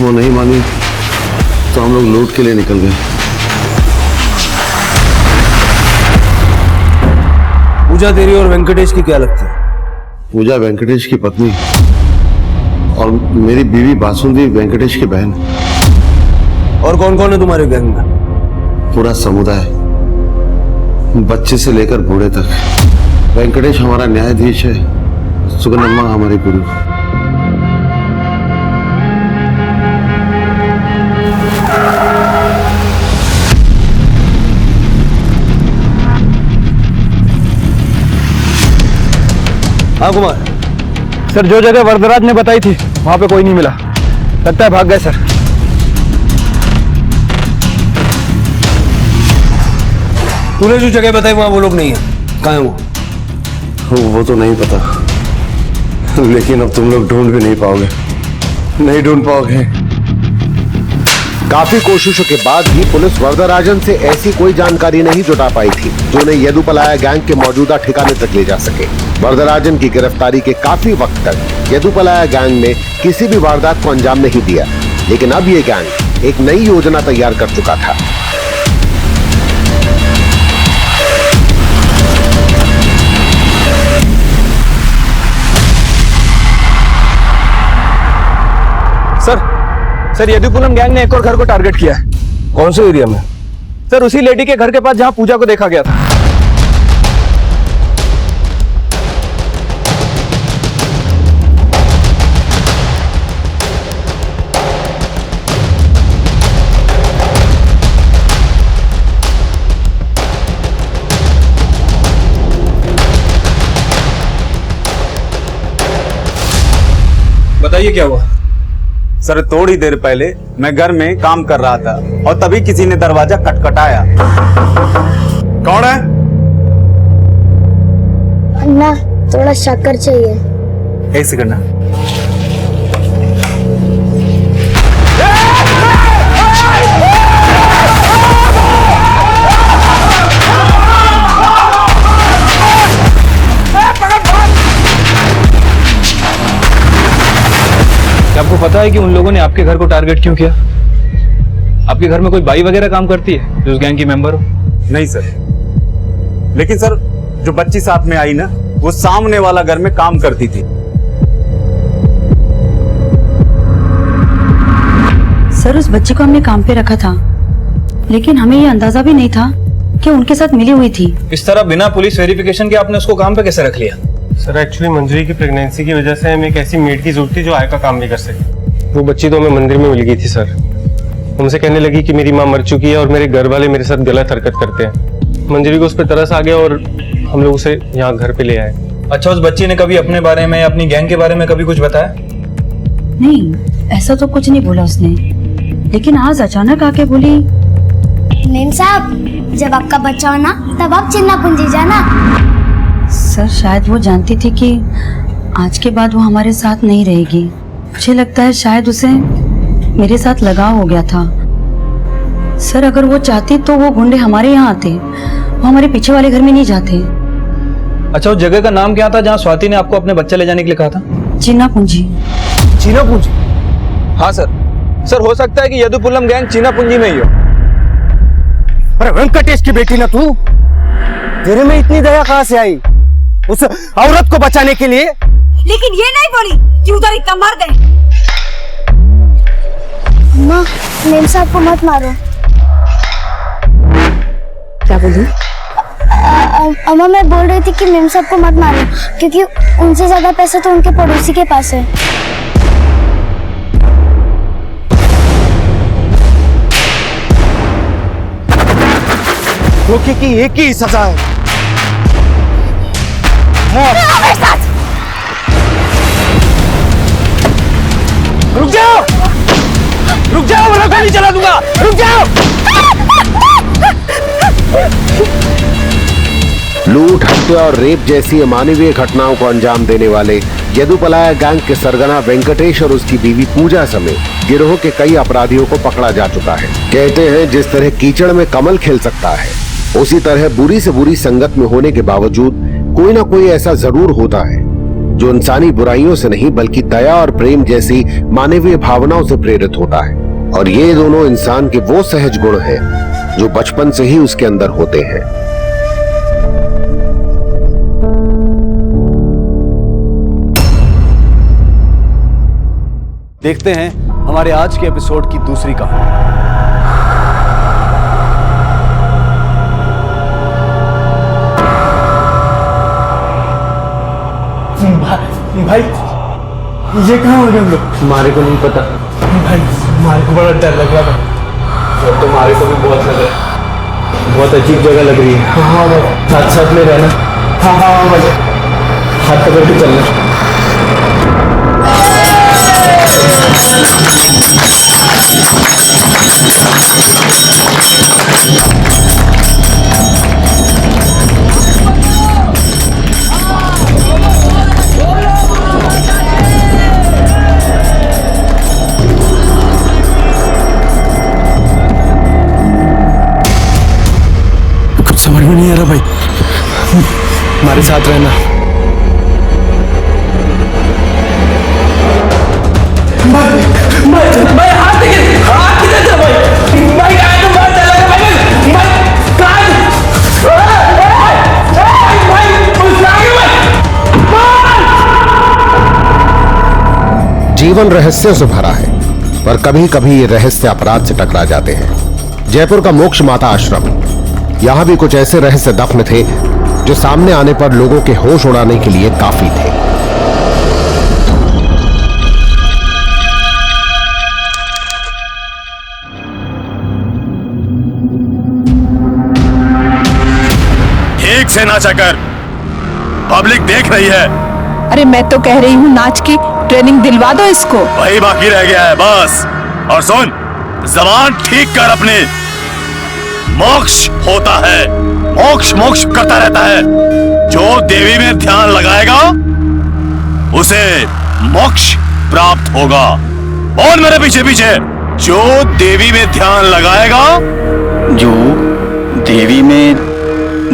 वो नहीं मानी तो हम लोग लूट के लिए निकल गए। पूजा तेरी और वेंकटेश की क्या लगती है? पूजा वेंकटेश की पत्नी और मेरी बीवी बासुंदी वेंकटेश की बहन। और कौन कौन है तुम्हारे गैंग में? पूरा समुदाय, बच्चे से लेकर बूढ़े तक। वेंकटेश हमारा न्यायाधीश है, सुगनम्मा हमारी गुरु। हाँ कुमार। सर, जो जगह वरदराज ने बताई थी वहां पे कोई नहीं मिला, लगता है भाग गए सर। तूने जो जगह बताई वहां वो लोग नहीं है, कहाँ है वो तो नहीं पता, लेकिन अब तुम लोग ढूंढ भी नहीं पाओगे, नहीं ढूंढ पाओगे। काफी कोशिशों के बाद भी पुलिस वरदराजन से ऐसी कोई जानकारी नहीं जुटा पाई थी जो उन्हें यदुपलाया गैंग के मौजूदा ठिकाने तक ले जा सके। वरदराजन की गिरफ्तारी के काफी वक्त तक यदुपलाया गैंग ने किसी भी वारदात को अंजाम नहीं दिया, लेकिन अब ये गैंग एक नई योजना तैयार कर चुका था। सर, यदुपुलम गैंग ने एक और घर को टारगेट किया है। कौन से एरिया में? सर, उसी लेडी के घर के पास जहां पूजा को देखा गया था। बताइए क्या हुआ? सर, थोड़ी देर पहले मैं घर में काम कर रहा था और तभी किसी ने दरवाजा खटखटाया। कौन है? अन्ना, थोड़ा शक्कर चाहिए। एक सेकंड ना। आपको पता है कि उन लोगों ने आपके घर को टारगेट क्यों किया? आपके घर में कोई बाई वगैरह काम करती है जो उस गैंग की मेंबर हो? नहीं सर, लेकिन सर जो बच्ची साथ में आई ना, वो सामने वाला घर में काम करती थी। सर, उस बच्ची को हमने काम पे रखा था, लेकिन हमें ये अंदाजा भी नहीं था कि उनके साथ मिली हुई थी। इस तरह बिना पुलिस वेरिफिकेशन के आपने उसको काम पे कैसे रख लिया? सर, एक्चुअली मंजरी की प्रेगनेंसी की वजह से हमें एक ऐसी मेड की जरूरत थी जो आय का काम भी कर सके। वो बच्ची तो हमें मंदिर में मिल गई थी सर। उनसे कहने लगी कि मेरी माँ मर चुकी है और मेरे घर वाले मेरे साथ गलत हरकत करते हैं। मंजरी को उस पर तरस आ गया और हम लोग उसे यहाँ घर पे ले आए। अच्छा, उस बच्ची ने कभी अपने बारे में, अपनी गैंग के बारे में कभी कुछ बताया? नहीं, ऐसा तो कुछ नहीं बोला उसने, लेकिन आज अचानक आके बोली, मेम साहब, जब आपका बच्चा हो ना तब आप चिन्नापुंजी जाना। सर, शायद वो जानती थी कि आज के बाद वो हमारे साथ नहीं रहेगी। मुझे लगता है शायद उसे मेरे साथ लगाव हो गया था। सर, अगर वो चाहती तो वो गुंडे हमारे यहाँ आते, वो हमारे पीछे वाले घर में नहीं जाते। अच्छा, उस जगह का नाम क्या था जहाँ स्वाति ने आपको अपने बच्चा ले जाने के लिए कहा था? चिन्नापुंजी। चिन्नापुंजी? हाँ सर। सर, हो सकता है कि यदुपुलम गैंग चिन्नापुंजी में ही हो। अरे वेंकटेश की बेटी ना तू, तेरे में इतनी दया कहाँ से आई? उस औरत को बचाने के लिए। लेकिन ये नहीं बोली कि उधर इतना मर्द है। अम्मा, मेम साहब को मत मारो। क्या बोली? अम्मा, मैं बोल रही थी कि मेम साहब को मत मारो, क्योंकि उनसे ज्यादा पैसे तो उनके पड़ोसी के पास है। धोखे की एक ही सजा है, मौत। रुक जाओ, रुक जाओ, वरना गोली चला दूंगा। रुक जाओ। लूट, हत्या और रेप जैसी अमानवीय घटनाओं को अंजाम देने वाले यदुपलाया गैंग के सरगना वेंकटेश और उसकी बीवी पूजा समेत गिरोह के कई अपराधियों को पकड़ा जा चुका है। कहते हैं जिस तरह कीचड़ में कमल खिल सकता है, उसी तरह बुरी से बुरी संगत में होने के बावजूद कोई ना कोई ऐसा जरूर होता है जो इंसानी बुराइयों से नहीं बल्कि दया और प्रेम जैसी मानवीय भावनाओं से प्रेरित होता है। और ये दोनों इंसान के वो सहज गुण हैं जो बचपन से ही उसके अंदर होते हैं। देखते हैं हमारे आज के एपिसोड की दूसरी कहानी। भाई ये कहाँ हो गए हम लोग? हमारे को नहीं पता भाई, हमारे को बड़ा डर लग रहा था। और तुम्हारे को भी बहुत लग रहा है, बहुत अजीब जगह लग रही है। हाँ भाई, साथ साथ में रहना। हाँ हाँ भाई, हाथ पकड़ के चलना। समझ में नहीं आ रहा भाई, हमारे साथ रहना। भाई हाथ देखिए, हाथ किधर था भाई? भाई कहाँ तो बात चला भाई? जीवन रहस्यों से भरा है, पर कभी कभी ये रहस्य अपराध से टकरा जाते हैं। जयपुर का मोक्ष माता आश्रम, यहां भी कुछ ऐसे रहस्य दफन थे जो सामने आने पर लोगों के होश उड़ाने के लिए काफी थे। ठीक से नाचा कर, पब्लिक देख रही है। अरे मैं तो कह रही हूँ नाच की ट्रेनिंग दिलवा दो इसको। वही बाकी रह गया है बस। और सुन, जबान ठीक कर अपनी। मोक्ष होता है, मोक्ष मोक्ष करता रहता है। जो देवी में ध्यान लगाएगा उसे मोक्ष प्राप्त होगा। बोल मेरे पीछे पीछे, जो देवी में ध्यान लगाएगा, जो देवी में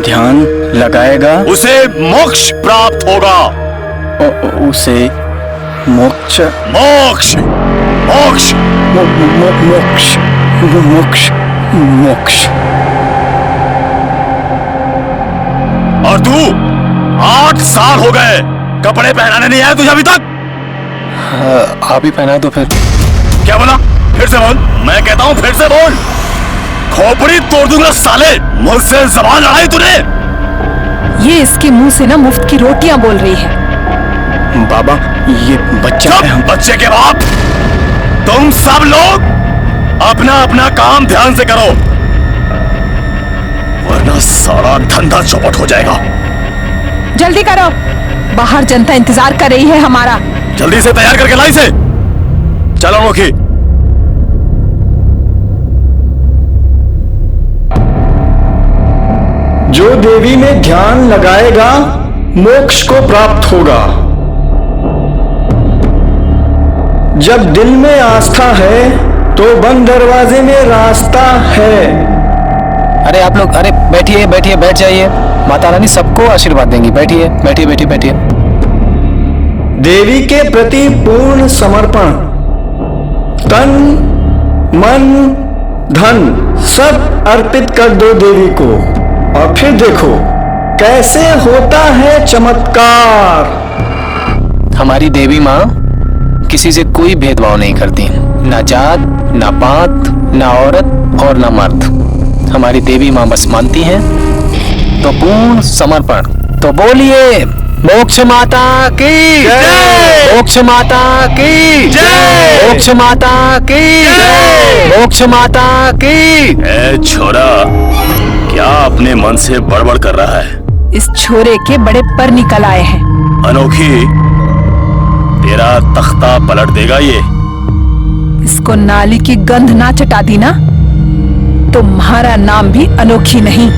ध्यान लगाएगा उसे मोक्ष प्राप्त होगा। उसे मोक्ष मोक्ष मोक्ष मोक्ष मोक्ष मोक्ष। और तू 8 साल हो गए, कपड़े पहनाने नहीं आया तुझे अभी तक? आप ही पहना दो फिर। क्या बोला? फिर से बोल। मैं कहता हूँ फिर से बोल। खोपड़ी तोड़ दूंगा साले, मुझसे जबान लड़ाई तूने। ये इसके मुंह से ना मुफ्त की रोटियां बोल रही है। बाबा ये बच्चा है। हम बच्चे के बाप, तुम सब लोग अपना अपना काम ध्यान से करो, वरना सारा धंधा चौपट हो जाएगा। जल्दी करो, बाहर जनता इंतजार कर रही है हमारा। जल्दी से तैयार करके लाई से। चलो मुखी। जो देवी में ध्यान लगाएगा मोक्ष को प्राप्त होगा। जब दिल में आस्था है तो बंद दरवाजे में रास्ता है। अरे आप लोग, अरे बैठिए बैठिए, बैठ जाइए। माता रानी सबको आशीर्वाद देंगी। बैठिए बैठिए बैठिए बैठिए। देवी के प्रति पूर्ण समर्पण, तन मन धन सब अर्पित कर दो देवी को, और फिर देखो कैसे होता है चमत्कार। हमारी देवी माँ किसी से कोई भेदभाव नहीं करती, ना जात, ना पात, ना औरत और ना मर्द। हमारी देवी माँ बस मानती हैं तो पूर्ण समर्पण। तो बोलिए मोक्ष माता की जय, मोक्ष माता की जय, मोक्ष माता की जय, मोक्ष माता की। ए छोरा, क्या अपने मन से बड़बड़ कर रहा है? इस छोरे के बड़े पर निकल आए हैं। अनोखी, तेरा तख्ता पलट देगा ये। इसको नाली की गंध ना चटा दी ना तो तुम्हारा नाम भी अनोखी नहीं।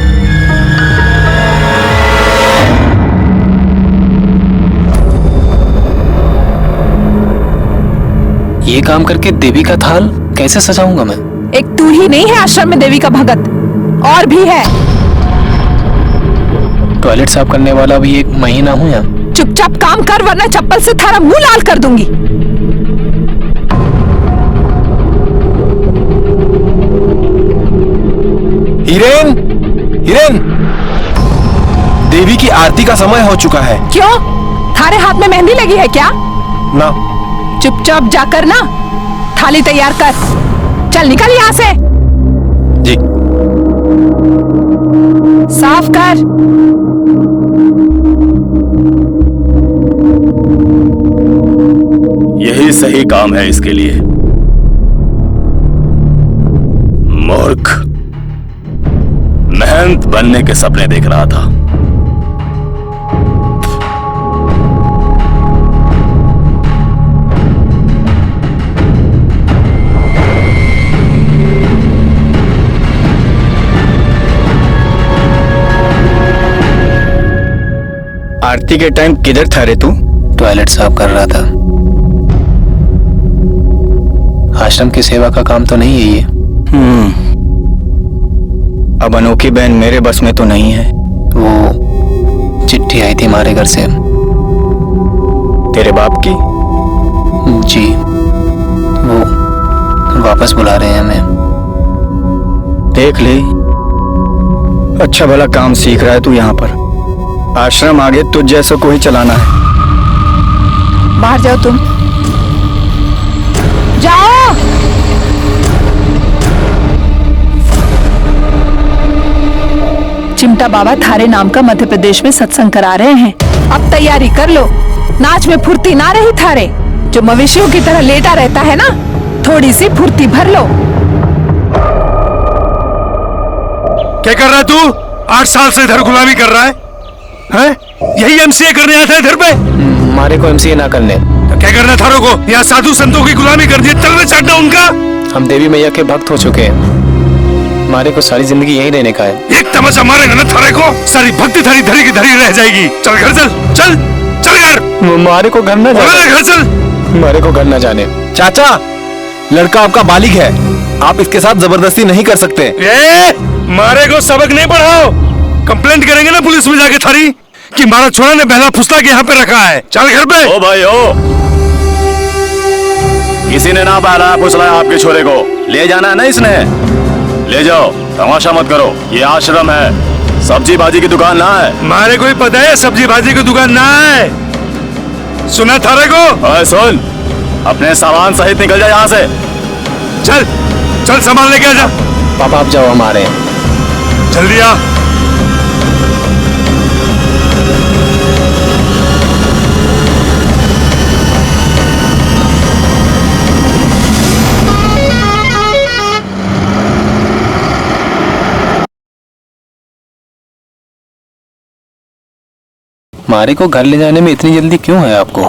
ये काम करके देवी का थाल कैसे सजाऊंगा मैं? एक तू ही नहीं है आश्रम में देवी का भगत, और भी है। टॉयलेट साफ करने वाला भी एक महीना हूँ या? चुपचाप काम कर वरना चप्पल से थारा मुंह लाल कर दूंगी। हिरेन, हिरेन, देवी की आरती का समय हो चुका है। क्यों? थारे हाथ में मेहंदी लगी है क्या? ना। चुपचाप जाकर ना थाली तैयार कर। चल निकल यहाँ से। जी। साफ कर। यही सही काम है इसके लिए। मूर्ख, महंत बनने के सपने देख रहा था। आरती के टाइम किधर था रे तू? टॉयलेट साफ कर रहा था। आश्रम की सेवा का काम तो नहीं है ये। अब अनोखी बहन मेरे बस में तो नहीं है। वो चिट्ठी आई थी हमारे घर से। तेरे बाप की? जी, वो वापस बुला रहे हैं हमें। देख ले, अच्छा भला काम सीख रहा है तू यहाँ पर। आश्रम आगे तुझ जैसों को ही चलाना है। बाहर जाओ तुम। जाओ। चिमटा बाबा थारे नाम का मध्य प्रदेश में सत्संग करा रहे हैं। अब तैयारी कर लो। नाच में फुर्ती ना रही थारे, जो मवेशियों की तरह लेटा रहता है ना, थोड़ी सी फुर्ती भर लो। क्या कर रहा है तू? 8 साल से इधर गुलामी कर रहा है? हैं? यही एमसीए करने आता है इधर पे? हमारे को एमसीए ना करने। तो क्या करना थारों को? यहाँ साधु संतों की गुलामी कर दी, तलवे चाटना उनका। हम देवी मैया के भक्त हो चुके हैं। हमारे को सारी जिंदगी यही रहने का है। एक तमाचा मारेगा ना थारे को, सारी भक्ति थारी धरी की धरी रह जाएगी। चल घर चल, चल चल घर। हमारे को घर न जाने। घर चल। हमारे को घर न जाने। चाचा, लड़का आपका बालिग है, आप इसके साथ जबरदस्ती नहीं कर सकते। मारे को सबक नहीं पढ़ाओ। कंप्लेंट करेंगे ना पुलिस में जाके थारी कि मारा छोरा ने बहला फुसला के यहाँ पे रखा है। चल घर पे। ओ भाई ओ, किसी ने ना बहला फुसलाया आपके छोरे को, ले जाना है ना इसने, ले जाओ। तमाशा मत करो, ये आश्रम है, सब्जी भाजी की दुकान ना है। मारे को ही पता है सब्जी भाजी की दुकान ना है। सुना थारे को? ओए सुन, अपने सामान सहित निकल जा यहाँ से। चल चल सामान लेके आ जा। पापा आप जाओ, हमारे जल्दी आ। हमारे को घर ले जाने में इतनी जल्दी क्यों है आपको?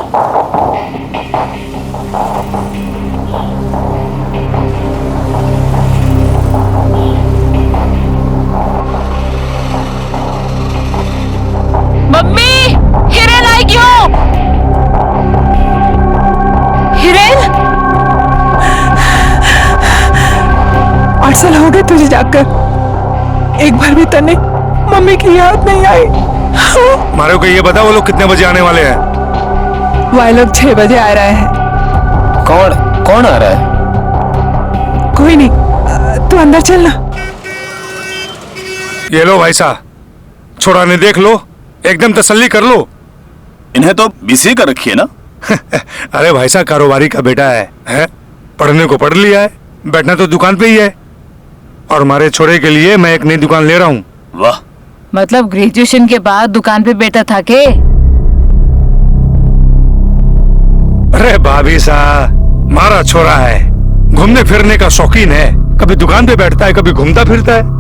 मम्मी, हिरेन आई क्यों? हिरेन, 8 साल हो गए तुझे जाकर, एक बार भी तने मम्मी की याद नहीं आई। मारे को ये बता वो लोग कितने बजे आने वाले हैं? वह लोग 6 बजे आ रहे हैं। कौन कौन आ रहा है? कोई नहीं, तू अंदर चलना। ये लो भाई साहब, छोड़ा ने देख लो, एकदम तसल्ली कर लो। इन्हें तो बीसीए कर रखी है ना? अरे भाई साहब, कारोबारी का बेटा है? पढ़ने को पढ़ लिया है, बैठना तो दुकान पे ही है। और हमारे छोरे के लिए मैं एक नई दुकान ले रहा हूँ। वाह, मतलब ग्रेजुएशन के बाद दुकान पे बैठा था के? अरे भाभी साहब, हमारा छोरा है, घूमने फिरने का शौकीन है, कभी दुकान पे बैठता है, कभी घूमता फिरता है।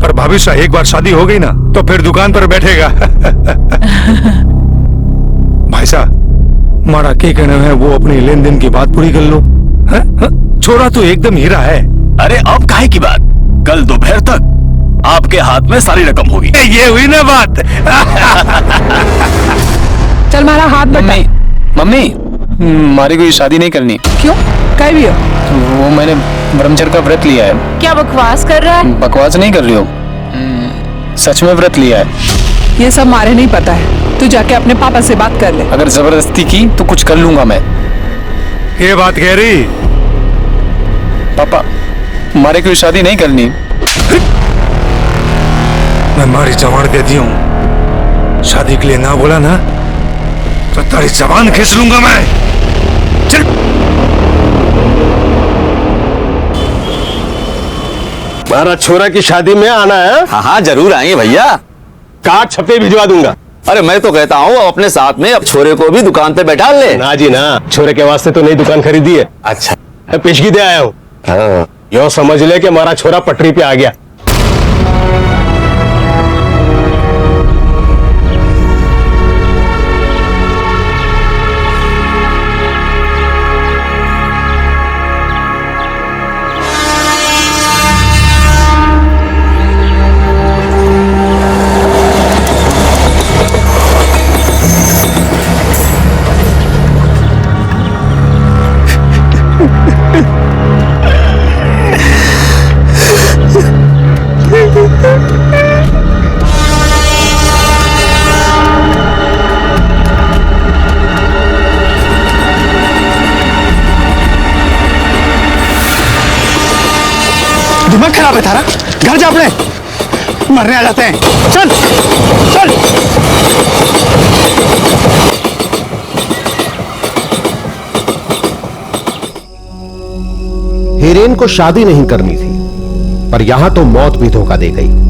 पर भाभी साहब, एक बार शादी हो गई ना तो फिर दुकान पर बैठेगा। भाई साहब, हमारा क्या कहना है, वो अपनी लेन देन की बात पूरी कर लो। छोरा तो एकदम हीरा है। अरे अब काहे की बात, कल दोपहर तक आपके हाथ में सारी रकम होगी। ये हुई ना बात। चल मारा हाथ बटा। मम्मी, हमारी कोई शादी नहीं करनी। क्यों? कहीं भी हो? वो मैंने ब्रह्मचर्य का व्रत लिया है। क्या बकवास कर रहा है? बकवास नहीं कर रही हो, सच में व्रत लिया है। ये सब मारे नहीं पता है, तू जाके अपने पापा से बात कर ले। अगर जबरदस्ती की तो कुछ कर लूंगा मैं। ये बात कह रही? पापा, हमारे कोई शादी नहीं करनी। मैं मारी जबान देती हूँ, शादी के लिए ना बोला ना तो तारी जबान खींच लूंगा मैं। चल। हमारा छोरा की शादी में आना है? हाँ हाँ जरूर आएंगे भैया। कार्ड छपे भिजवा दूंगा। अरे मैं तो कहता हूँ अपने साथ में अब छोरे को भी दुकान पे बैठा ले। ना जी ना, छोरे के वास्ते तो नई दुकान खरीदी है। अच्छा, पेशगी दे आया हूँ। हाँ, यो समझ ले कि हमारा छोरा पटरी पे आ गया। दिमाग खराब है तारा, घर जा अपने, मरने आ जाते हैं। चल चल। हिरेन को शादी नहीं करनी थी, पर यहां तो मौत भी धोखा दे गई।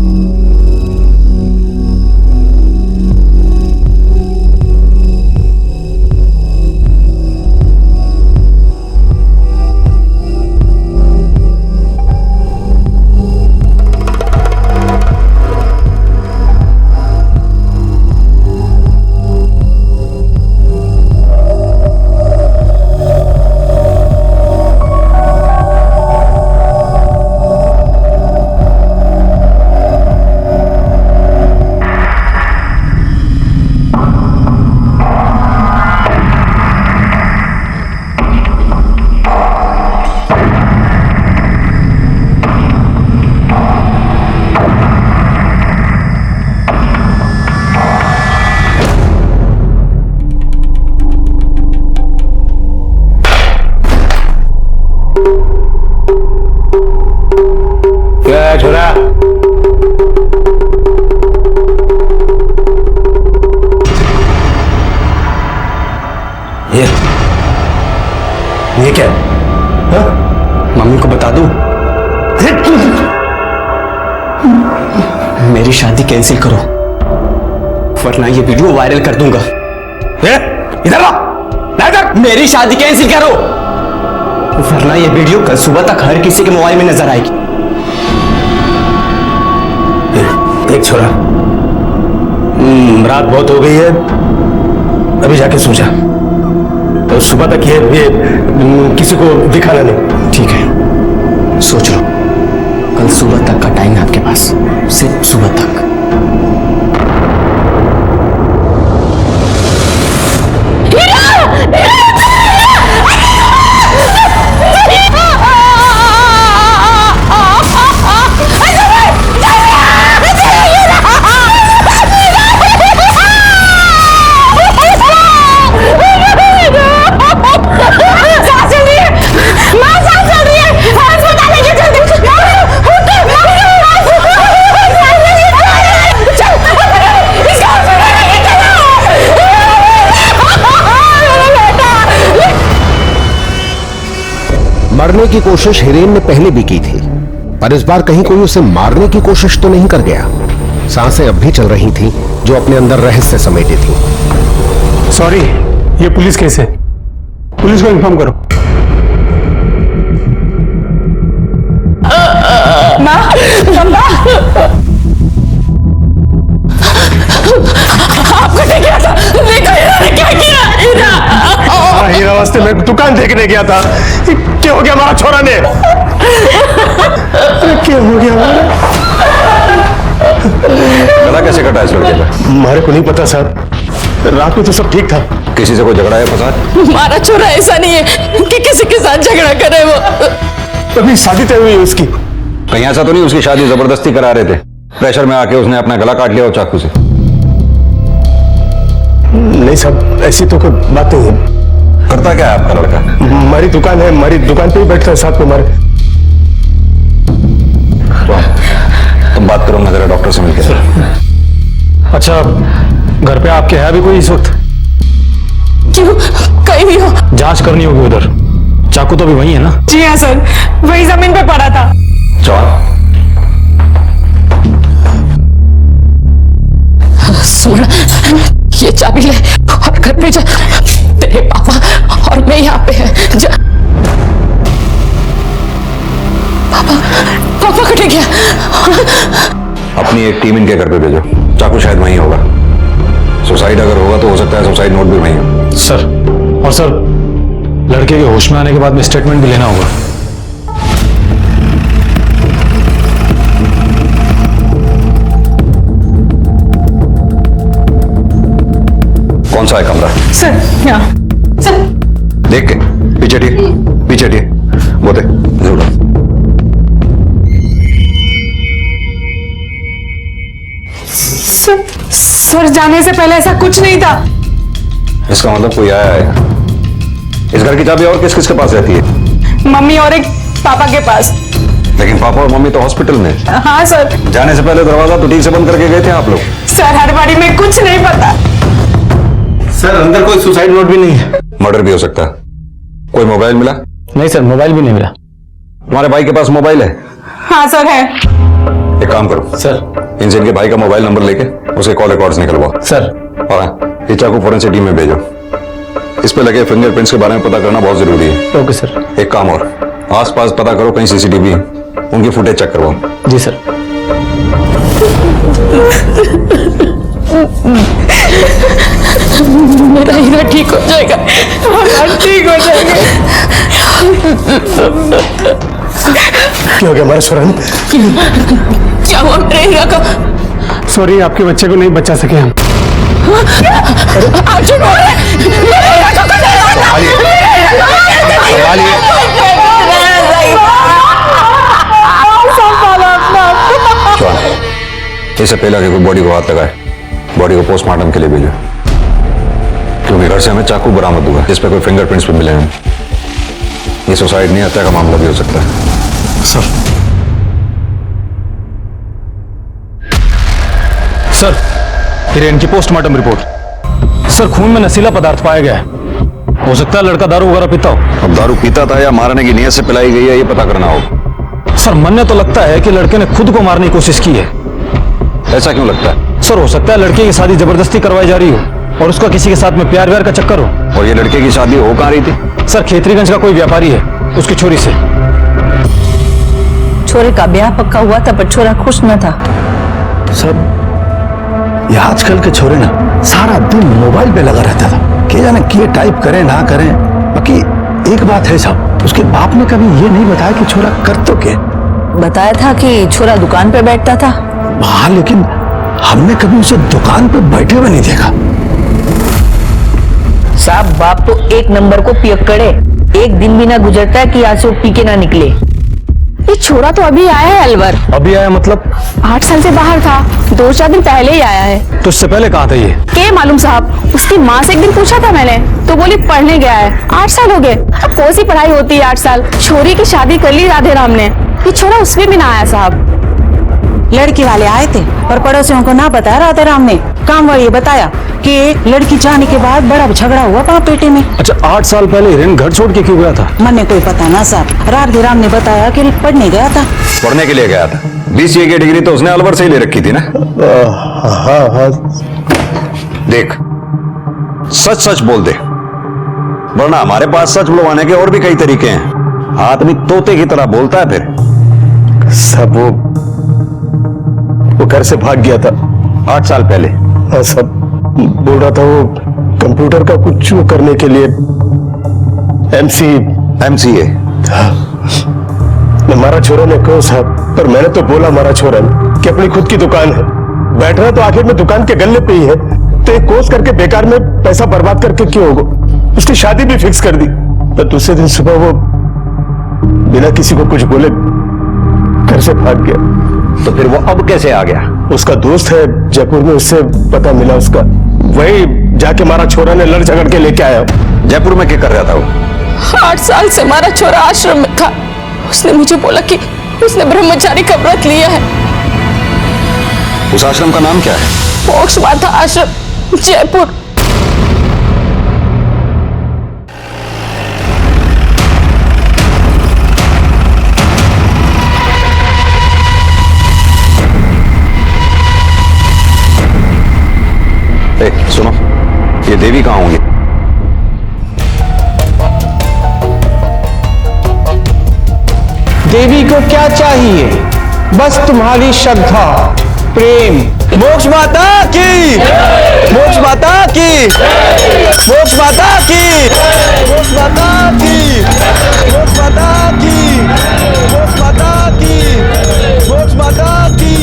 छोरा, ये क्या? हा? मम्मी को बता दूं? मेरी शादी कैंसिल करो, वरना ये वीडियो वायरल कर दूंगा। इधर आओ, मेरी शादी कैंसिल करो, वरना ये वीडियो कल सुबह तक हर किसी के मोबाइल में नजर आएगी। देख छोरा, रात बहुत हो गई है, अभी जाके सो जा, और सुबह तक ये किसी को दिखाना नहीं। ठीक है, सोच लो, कल सुबह तक का टाइम है आपके पास, सिर्फ सुबह तक। अस्पताल लेके चल। करने की कोशिश हिरेन ने पहले भी की थी, पर इस बार कहीं कोई उसे मारने की कोशिश तो नहीं कर गया। सांसें अब भी चल रही थीं, जो अपने अंदर रहस्य समेटे थी। सॉरी, ये पुलिस केस है, पुलिस को इन्फॉर्म करो। आपको नहीं किया था, देखो इन्होंने क्या किया। हीरा वास्ते मैं दुकान देखने गया था। क्या हो गया हमारा छोरा ने? क्या हो गया हमारा? गला कैसे कटा इस लड़के का? हमारे को नहीं पता सर, रात में तो सब ठीक था। किसी से कोई झगड़ा है फसाद? हमारा छोरा ऐसा नहीं है कि किसी के साथ झगड़ा करे। वो अभी शादी तय हुई है उसकी। कहीं ऐसा तो नहीं उसकी शादी जबरदस्ती करा रहे थे, प्रेशर में आके उसने अपना गला काट लिया हो चाकू से? नहीं साहब, ऐसी तो कोई बात नहीं है। करता क्या है आपका लड़का? हमारी दुकान है, हमारी दुकान पे ही बैठता है साथ में हमारे। तुम बात करो, मैं जरा डॉक्टर से मिलकर। अच्छा, घर पे आपके है अभी कोई इस वक्त? क्यों, कहीं भी हो? जांच करनी होगी उधर। चाकू तो अभी वही है ना? जी हाँ सर, वही जमीन पे पड़ा था। सुन, ये चाबी ले और घर पे जा। तेरे पापा और मैं यहाँ पे है। जा। पापा कटे गया। अपनी एक टीम इनके घर पे भेजो, चाकू शायद वहीं होगा। सुसाइड अगर होगा तो हो सकता है सुसाइड नोट भी वहीं हो। सर, और सर लड़के के होश में आने के बाद में स्टेटमेंट भी लेना होगा। कौन सा है कमरा? सर यहाँ। सर देख के पीछे हटिए बोते जरूर। सर जाने से पहले ऐसा कुछ नहीं था। इसका मतलब कोई आया है। इस घर की चाबी और किस किस के पास रहती है? मम्मी और एक पापा के पास। लेकिन पापा और मम्मी तो हॉस्पिटल में। हाँ सर। जाने से पहले दरवाजा तो ठीक से बंद करके गए थे आप लोग? सर हर बारी में कुछ नहीं पता। सर अंदर कोई सुसाइड नोट भी नहीं है। मर्डर भी हो सकता है। कोई मोबाइल मिला? नहीं सर, मोबाइल भी नहीं मिला। तुम्हारे भाई के पास मोबाइल है? हाँ सर है। एक काम करो सर, इनसे इनके भाई का मोबाइल नंबर लेके उसके कॉल रिकॉर्ड्स निकलवाओ। सर। और हाँ, ये चाकू फोरेंसिक टीम में भेजो। इस पे लगे फिंगरप्रिंट्स के बारे में पता करना बहुत जरूरी है। Okay sir. एक काम और, आसपास पता करो कहीं सीसीटीवी है, उनकी फुटेज चेक करवाओ। जी सर। मेरा हीरा ठीक हो जाएगा, ठीक हो जाएगा। क्या हो गया हमारे स्वरण? क्या हुआ मेरे हीरा को? सॉरी, आपके बच्चे को नहीं बचा सके हम। अर्जुन बोल रहे हैं, मेरे हीरा को इससे पहले कि कोई बॉडी को हाथ लगाए, बॉडी को पोस्टमार्टम के लिए भेजो, क्योंकि घर से हमें चाकू बरामद हुआ जिस पे कोई फिंगरप्रिंट्स भी मिले हैं। ये सुसाइड नहीं, हत्या का मामला भी हो सकता है। सर, हिरेन की पोस्टमार्टम रिपोर्ट। सर, खून में नशीला पदार्थ पाया गया है। हो सकता है लड़का दारू वगैरह पीता हो। अब दारू पीता था या मारने की नीयत से पिलाई गई है, ये पता करना होगा। सर, मन तो लगता है कि लड़के ने खुद को मारने की कोशिश की है। ऐसा क्यों लगता है? सर, हो सकता है लड़के की शादी जबरदस्ती करवाई जा रही हो और उसका किसी के साथ में प्यार व्यार का चक्कर हो। और ये लड़के की शादी हो कहाँ रही थी? सर, खेतरीगंज का कोई व्यापारी है, उसकी छोरी से। छोरे का ब्याह पक्का हुआ था पर छोरा खुश न था। सब ये आजकल के छोरे ना सारा दिन मोबाइल पे लगा रहता था, क्या जाने किए टाइप करें ना करें। बाकी एक बात है साहब, उसके बाप ने कभी ये नहीं बताया कि छोरा कर तो क्या। बताया था कि छोरा दुकान पे बैठता था। हाँ, लेकिन हमने कभी उसे दुकान पे बैठे हुए नहीं देखा। साहब, बाप तो एक नंबर को पियक्कड़े, एक दिन भी ना गुजरता है कि आज से वो पी के ना निकले। ये छोरा तो अभी आया है अलवर। अभी आया मतलब? 8 साल से बाहर था, 2-4 दिन पहले ही आया है। तो उससे पहले कहाँ था ये? के मालूम साहब, उसकी माँ से एक दिन पूछा था मैंने तो बोली पढ़ने गया है। 8 साल हो गए। अब कौन सी पढ़ाई होती है 8 साल। छोरी की शादी कर ली राधे राम ने, ये छोरा उसमें भी ना आया साहब। लड़की वाले आए थे और पड़ोसियों को ना बताया राधे राम ने। काम वाली बताया कि एक लड़की जाने के बाद बड़ा झगड़ा हुआ वहाँ पेटे में। अच्छा 8 साल पहले हिरेन घर छोड़ के क्यों गया था? मन कोई पता ना साहब, रात राम ने बताया कि पढ़ने गया था। पढ़ने के लिए गया था? BCA की डिग्री तो उसने अलवर से ही ले रखी थी ना? हाँ। देख, सच सच बोल दे, वरना हमारे पास सच बुलवाने के और भी कई तरीके हैं। आदमी तोते की तरह बोलता है फिर। सब वो घर से भाग गया था 8 साल पहले। हाँ सब बोल रहा था वो कंप्यूटर का कुछ करने के लिए MCA। हमारा छोरा ने कहो साहब, पर मैंने तो बोला हमारा छोरा ने कि अपनी खुद की दुकान है, बैठ रहा तो आखिर में दुकान के गल्ले पे ही है, तो एक कोर्स करके बेकार में पैसा बर्बाद करके क्यों होगा। उसकी शादी भी फिक्स कर दी, पर दूसरे दिन सुबह वो बिना किसी को कुछ बोले घर से भाग गया। तो फिर वो अब कैसे आ गया? उसका दोस्त है जयपुर में, उससे पता मिला उसका, वही जाके हमारा छोरा ने लड़ झगड़ के लेके आया। जयपुर में क्या कर रहा था वो? 8 साल से हमारा छोरा आश्रम में था। उसने मुझे बोला कि उसने ब्रह्मचारी का व्रत लिया है। उस आश्रम का नाम क्या है? मोक्ष माता आश्रम, जयपुर। सुनो, ये देवी कहाँ होंगी? देवी को क्या चाहिए? बस तुम्हारी श्रद्धा, प्रेम। मोक्ष माता की, मोक्ष माता की, मोक्ष माता की, मोक्ष माता की, मोक्ष माता की, मोक्ष माता की, मोक्ष माता की,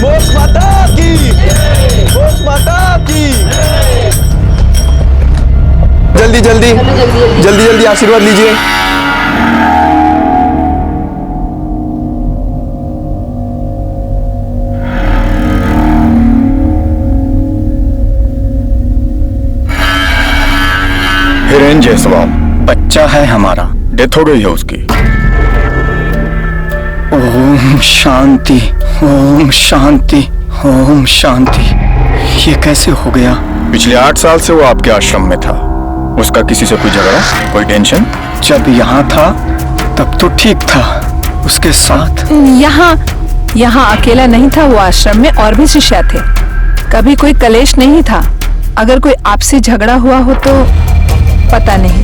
मोक्ष माता की, मोक्ष माता की। जल्दी जल्दी जल्दी जल्दी आशीर्वाद लीजिए। हिरेन जायसवाल बच्चा है हमारा, डेथ हो गई है उसकी। ओम शांति, ओम शांति, ओम शांति। ये कैसे हो गया? पिछले 8 साल से वो आपके आश्रम में था। उसका किसी से कोई झगड़ा, कोई टेंशन? जब यहाँ था तब तो ठीक था, उसके साथ। यहाँ अकेला नहीं था वो, आश्रम में और भी शिष्य थे। कभी कोई कलेश नहीं था। अगर कोई आपसी झगड़ा हुआ हो तो पता नहीं।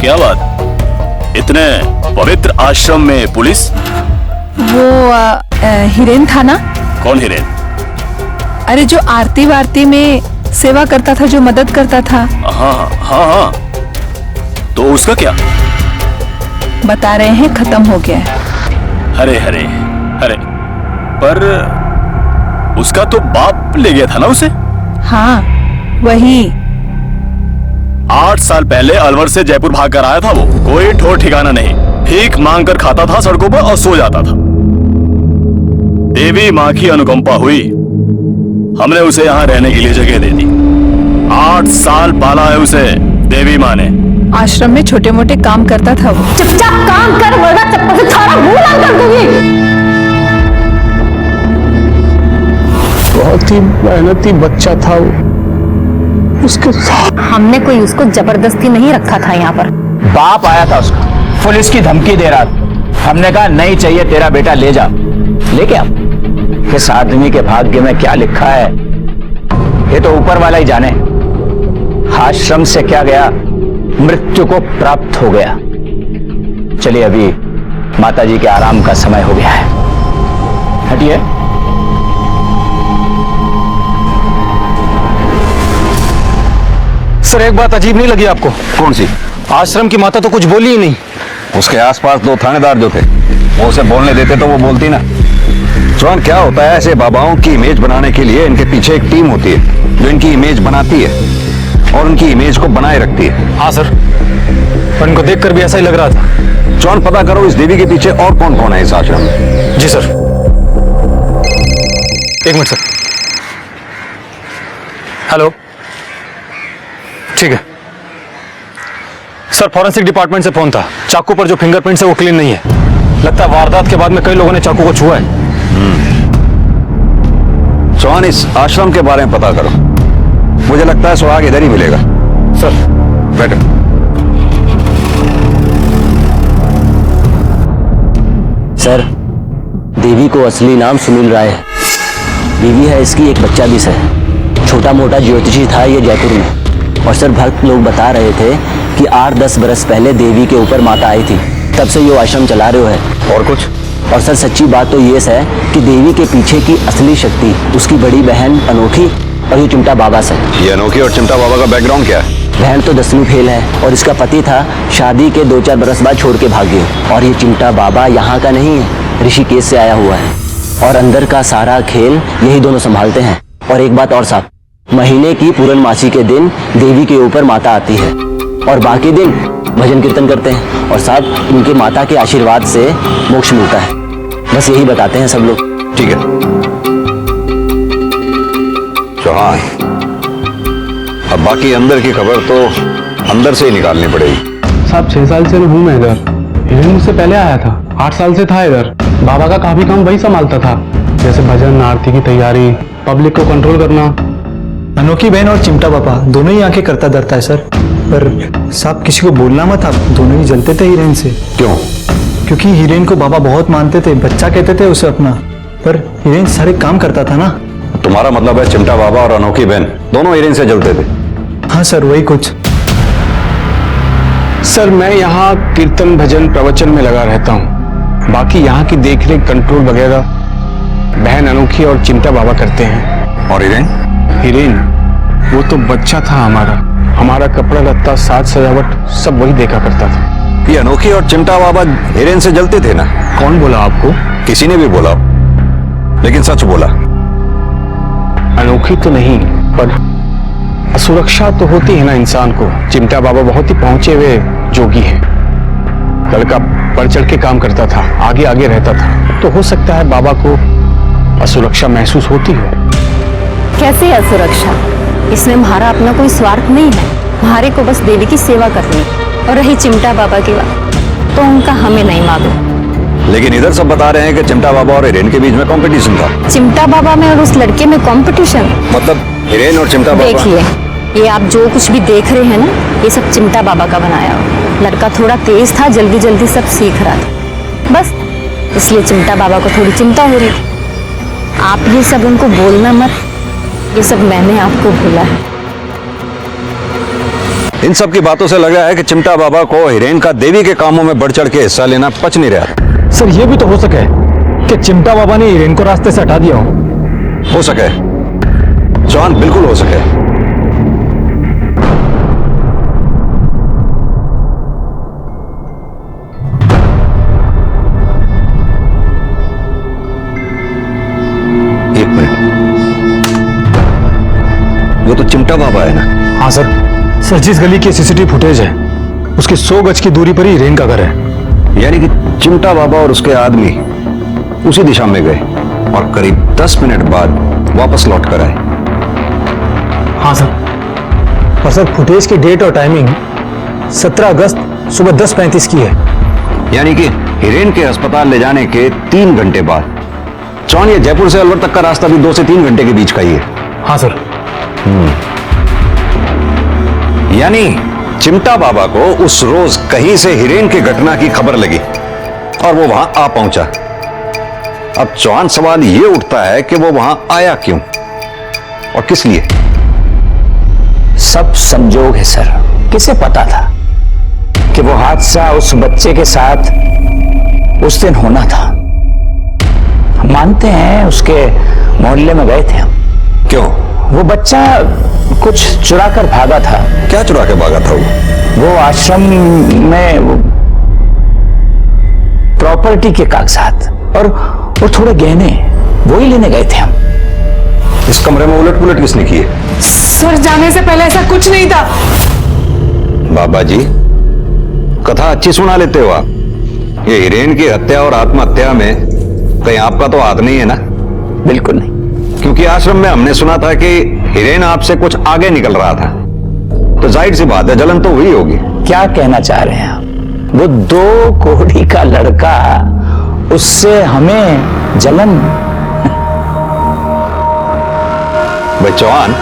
क्या बात, इतने पवित्र आश्रम में पुलिस? वो हिरेन था ना? कौन हिरेन? अरे जो आरती वारती में सेवा करता था, जो मदद करता था। हाँ हाँ हाँ, तो उसका क्या? बता रहे हैं खत्म हो गया है। अरे अरे अरे, पर उसका तो बाप ले गया था ना उसे? हाँ वही। 8 साल पहले अलवर से जयपुर भाग कर आया था वो। कोई ठोर ठिकाना नहीं, भीख मांग कर खाता था सड़कों पर और सो जाता था। देवी माँ की अनुकंपा हुई, हमने उसे यहाँ रहने के लिए जगह दे दी। 8 साल पाला है उसे देवी माँ ने। आश्रम में छोटे मोटे काम करता था वो। चुपचाप काम कर, वरना चप्पल से थारा मुंह लाल कर दूंगी। बहुत ही मेहनती बच्चा था वो, उसके साथ हमने कोई उसको जबरदस्ती नहीं रखा था यहाँ पर। बाप आया था उसका, पुलिस की धमकी दे रहा था। हमने कहा नहीं चाहिए तेरा बेटा, ले जा। लेके आओ। किस आदमी के भाग्य में क्या लिखा है ये तो ऊपर वाला ही जाने। आश्रम से क्या गया, मृत्यु को प्राप्त हो गया। चलिए अभी माताजी के आराम का समय हो गया है, हटिए। सर एक बात अजीब नहीं लगी आपको? कौन सी? आश्रम की माता तो कुछ बोली ही नहीं। उसके आसपास 2 थानेदार जो थे, वो उसे बोलने देते तो वो बोलती ना। चौहान, क्या होता है, ऐसे बाबाओं की इमेज बनाने के लिए इनके पीछे एक टीम होती है जो इनकी इमेज बनाती है और उनकी इमेज को बनाए रखती है। हाँ सर, पर इनको देखकर भी ऐसा ही लग रहा था। चौहान, पता करो इस देवी के पीछे और कौन कौन है इस आश्रम में। जी सर। 1 minute sir. हेलो, ठीक है सर। फॉरेंसिक डिपार्टमेंट से फोन था। चाकू पर जो फिंगरप्रिंट्स है वो क्लीन नहीं है। लगता है वारदात के बाद में कई लोगों ने चाकू को छुआ है। चौहान, इस आश्रम के बारे में पता करो। मुझे लगता है सुहाग इधर ही मिलेगा। सर बैठो। सर, देवी को असली नाम सुनील राय है। बीवी है इसकी, एक बच्चा भी है। छोटा मोटा ज्योतिषी था ये जयपुर में। और सर, भक्त लोग बता रहे थे कि 8-10 बरस पहले देवी के ऊपर माता आई थी, तब से ये आश्रम चला रहे है। और कुछ? और सर, सच्ची बात तो ये है कि देवी के पीछे की असली शक्ति उसकी बड़ी बहन अनोखी और ये चिमटा बाबा से। ये अनोखी और चिमटा बाबा का बैकग्राउंड क्या है? बहन तो 10वीं फेल है और इसका पति था, शादी के 2-4 बरस बाद छोड़ के भाग गए। और ये चिमटा बाबा यहाँ का नहीं है, ऋषिकेश से आया हुआ है। और अंदर का सारा खेल यही दोनों संभालते हैं। और एक बात और साहब, महीने की पूर्णमासी के दिन देवी के ऊपर माता आती है और बाकी दिन भजन कीर्तन करते हैं। और साहब, इनके माता के आशीर्वाद से मोक्ष मिलता है। बस यही बताते हैं सब लोग। ठीक है चौहान, अब बाकी अंदर की खबर तो अंदर से ही निकालनी पड़ेगी। साहब 6 साल से हूँ मैं इधर। हिरेन मुझसे पहले आया था, 8 साल से था इधर। बाबा का काफी काम वही संभालता था, जैसे भजन, आरती की तैयारी, पब्लिक को कंट्रोल करना। अनोखी बहन और चिमटा बाबा दोनों ही आंखें करता डरता है सर। पर साहब किसी को बोलना मत, आप दोनों ही जलते थे हिरेन से। क्यों? क्योंकि हिरेन को बाबा बहुत मानते थे, बच्चा कहते थे उसे अपना। पर हिरेन सारे काम करता था ना। तुम्हारा मतलब है चिमटा बाबा और अनोखी बहन दोनों हिरेन से जलते थे? हाँ सर, वही कुछ। सर, मैं यहाँ कीर्तन, भजन, प्रवचन में लगा रहता हूँ। बाकी यहाँ की देखरेख, कंट्रोल वगैरह बहन अनोखी और चिमटा बाबा करते हैं। और हिरेन? हिरेन वो तो बच्चा था हमारा कपड़ा लत्ता, साज सजावट सब वही देखा करता था। ये अनोखी और चिमटा बाबा हिरेन से जलते थे ना? कौन बोला आपको? किसी ने भी बोला, लेकिन सच बोला। अनोखी तो नहीं, पर असुरक्षा तो होती है ना इंसान को। चिमटा बाबा बहुत ही पहुंचे हुए जोगी हैं। लड़का बढ़ चढ़ के काम करता था, आगे आगे रहता था, तो हो सकता है बाबा को असुरक्षा महसूस होती हो। कैसे असुरक्षा? इसमें हमारा अपना कोई स्वार्थ नहीं है। हमारे को बस देवी की सेवा करनी। और रही चिमटा बाबा की बात, तो उनका हमें नहीं मालूम। लेकिन इधर सब बता रहे हैं कि चिमटा बाबा और हिरेन के बीच में कंपटीशन था। चिमटा बाबा में और उस लड़के में कंपटीशन? मतलब हिरेन और चिमटा बाबा? देखिए, ये आप जो कुछ भी देख रहे हैं ना, ये सब चिमटा बाबा का बनाया हुआ। लड़का थोड़ा तेज था, जल्दी जल्दी सब सीख रहा था, बस इसलिए चिमटा बाबा को थोड़ी चिंता हो रही थी। आप ये सब उनको बोलना मत, ये सब मैंने आपको बोला है। इन सब की बातों से लग रहा है कि चिमटा बाबा को हिरेन का देवी के कामों में बढ़ चढ़ के हिस्सा लेना पच नहीं रहा। सर, ये भी तो हो सके कि चिमटा बाबा ने हिरेन को रास्ते से हटा दिया हो सके चौहान, बिल्कुल हो सके। एक मिनट, वो तो चिमटा बाबा है ना? हाँ सर, जिस गली की सीसीटीवी फुटेज है उसकी 100 गज की दूरी पर ही हिरेन का घर है। यानी कि चिमटा बाबा और उसके आदमी उसी दिशा में गए और करीब 10 मिनट बाद वापस लौट कर आए। हाँ सर, और सर फुटेज की डेट और टाइमिंग 17 अगस्त सुबह 10:35 की है। यानी कि हिरेन के अस्पताल ले जाने के 3 घंटे बाद। चौहान, ये जयपुर से अलवर तक का रास्ता भी 2 से 3 घंटे के बीच का ही है। हाँ सर। यानी चिमटा बाबा को उस रोज कहीं से हिरेन की घटना की खबर लगी और वो वहां आ पहुंचा। अब चौहान, सवाल ये उठता है कि वो वहां आया क्यों और किस लिए? सब संजोग है सर। किसे पता था कि वो हादसा उस बच्चे के साथ उस दिन होना था? हम मानते हैं उसके मोहल्ले में गए थे हम। क्यों? वो बच्चा कुछ चुरा कर भागा था। क्या चुरा के भागा था वो आश्रम में प्रॉपर्टी के कागजात और थोड़े गहने, वो ही लेने गए थे हम। इस कमरे में उलट पुलट किसने की है? सर, जाने से पहले ऐसा कुछ नहीं था। बाबा जी, कथा अच्छी सुना लेते हो आप। ये हिरेन की हत्या और आत्महत्या में कहीं आपका तो हाथ नहीं है ना? बिल्कुल नहीं। क्योंकि आश्रम में हमने सुना था कि हिरेन आपसे कुछ आगे निकल रहा था, तो जाहिर सी बात है जलन तो हुई होगी। क्या कहना चाह रहे हैं आप? वो 2 कोड़ी का लड़का उससे हमें जलन। भाई चौहान,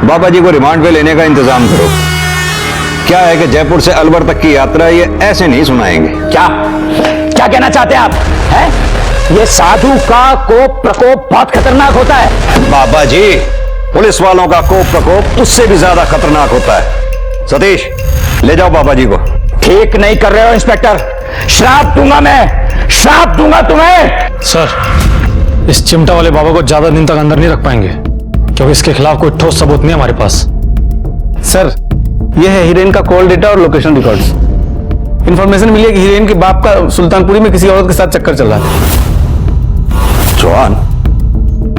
बाबा जी को रिमांड पे लेने का इंतजाम करो। क्या है कि जयपुर से अलवर तक की यात्रा ये ऐसे नहीं सुनाएंगे। क्या क्या कहना चाहते हैं आप? हैं? ये साधु का कोप प्रकोप बहुत खतरनाक होता है। बाबा जी, पुलिस वालों का कोप प्रकोप उससे भी ज्यादा खतरनाक होता है। सतीश, ले जाओ बाबा जी को। ठीक नहीं कर रहे हो इंस्पेक्टर, श्राप दूंगा मैं, श्राप दूंगा तुम्हें। सर, इस चिमटा वाले बाबा को ज्यादा दिन तक अंदर नहीं रख पाएंगे, क्योंकि इसके खिलाफ कोई ठोस सबूत नहीं है हमारे पास। सर, यह है हीरेन का कॉल डेटा और लोकेशन रिकॉर्ड्स। इंफॉर्मेशन मिली है कि हीरेन के बाप का सुल्तानपुरी में किसी औरत के साथ चक्कर चल रहा था। चौहान,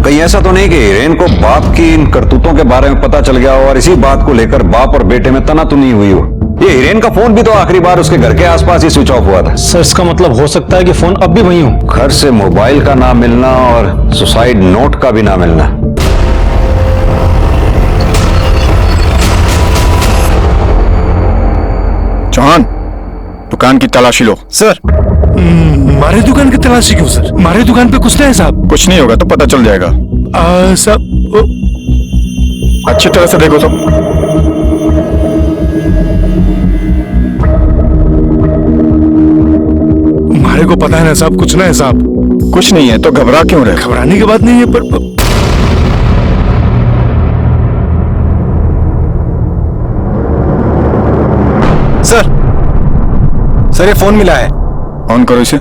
कहीं ऐसा तो नहीं कि हीरेन को बाप की इन करतूतों के बारे में पता चल गया हो और इसी बात को लेकर बाप और बेटे में तनातनी हुई हो? ये हीरेन का फोन भी तो आखिरी बार उसके घर के आसपास ही स्विच ऑफ हुआ था। सर, इसका मतलब हो सकता है कि फोन अब भी वहीं हो। घर से मोबाइल का ना मिलना और सुसाइड नोट का भी ना मिलना। चौहान, दुकान की तलाशी लो। सर, हमारे दुकान की तलाशी क्यों सर? हमारे दुकान पे कुछ नहीं है साहब। कुछ नहीं होगा तो पता चल जाएगा। साहब, अच्छी तरह से देखो सब। हमारे को पता है ना साहब, कुछ नहीं है साहब। कुछ नहीं है तो घबरा क्यों रहे? घबराने की बात नहीं है, पर सर, ये फोन मिला है। ऑन करो इसे।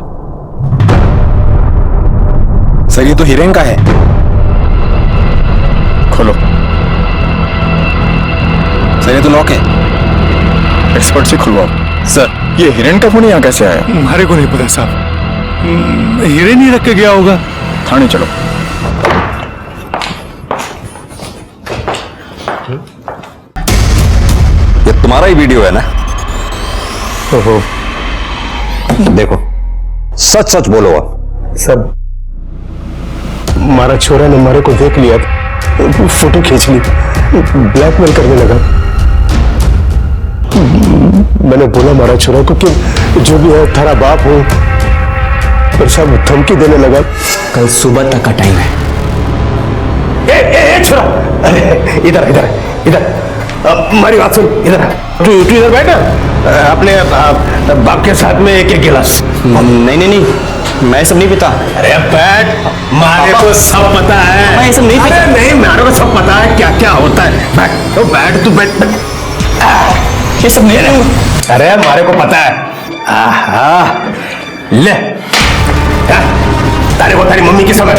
सर, ये तो हीरेन का है। खोलो। सर, ये तो लॉक है। एक्सपर्ट से खुलवाओ। सर, ये हीरेन का फोन यहाँ कैसे आया? हमारे को नहीं पता साहब, हीरेन ही रख के गया होगा। थाने चलो। ये तुम्हारा ही वीडियो है ना? ओहो, देखो, सच सच बोलो आप। सर, हमारा छोरा ने हमारे को देख लिया, फोटो खींच ली, ब्लैकमेल करने लगा। मैंने बोला हमारा छोरा को कि जो भी है थारा बाप हो, पर सब धमकी देने लगा। कल सुबह तक का टाइम है। ए छोरा, अरे इधर इधर इधर, हमारी बात सुन, इधर तू इधर बैठ। अपने बाप के साथ में एक गिलास। नहीं नहीं नहीं, मैं सब नहीं पीता। अरे बैठ, मारे को सब पता है। मैं सब नहीं पीता। नहीं, मारे को सब पता है क्या क्या होता है। बैठ तो बैठ, तू बैठ। ये सब नहीं है। अरे मारे को पता है। आहा, ले तारे को तारी मम्मी की समझ।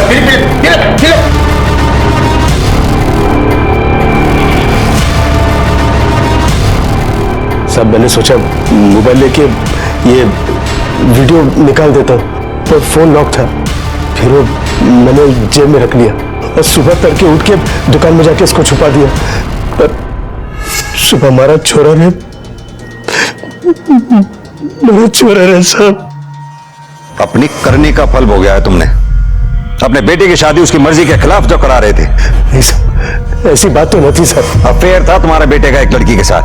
सब मैंने सोचा मोबाइल लेके ये वीडियो निकाल देता हूँ, पर फोन लॉक था। फिर वो मैंने जेब में रख लिया और सुबह तड़के उठ के दुकान में जाके इसको छुपा दिया। पर सुबह हमारा छोरा ने सब अपनी करने का फल भोग गया है तुमने। अपने बेटे की शादी उसकी मर्जी के खिलाफ जो करा रहे थे। नहीं सर, ऐसी बात तो नहीं थी सर। अफेयर था तुम्हारे बेटे का एक लड़की के साथ।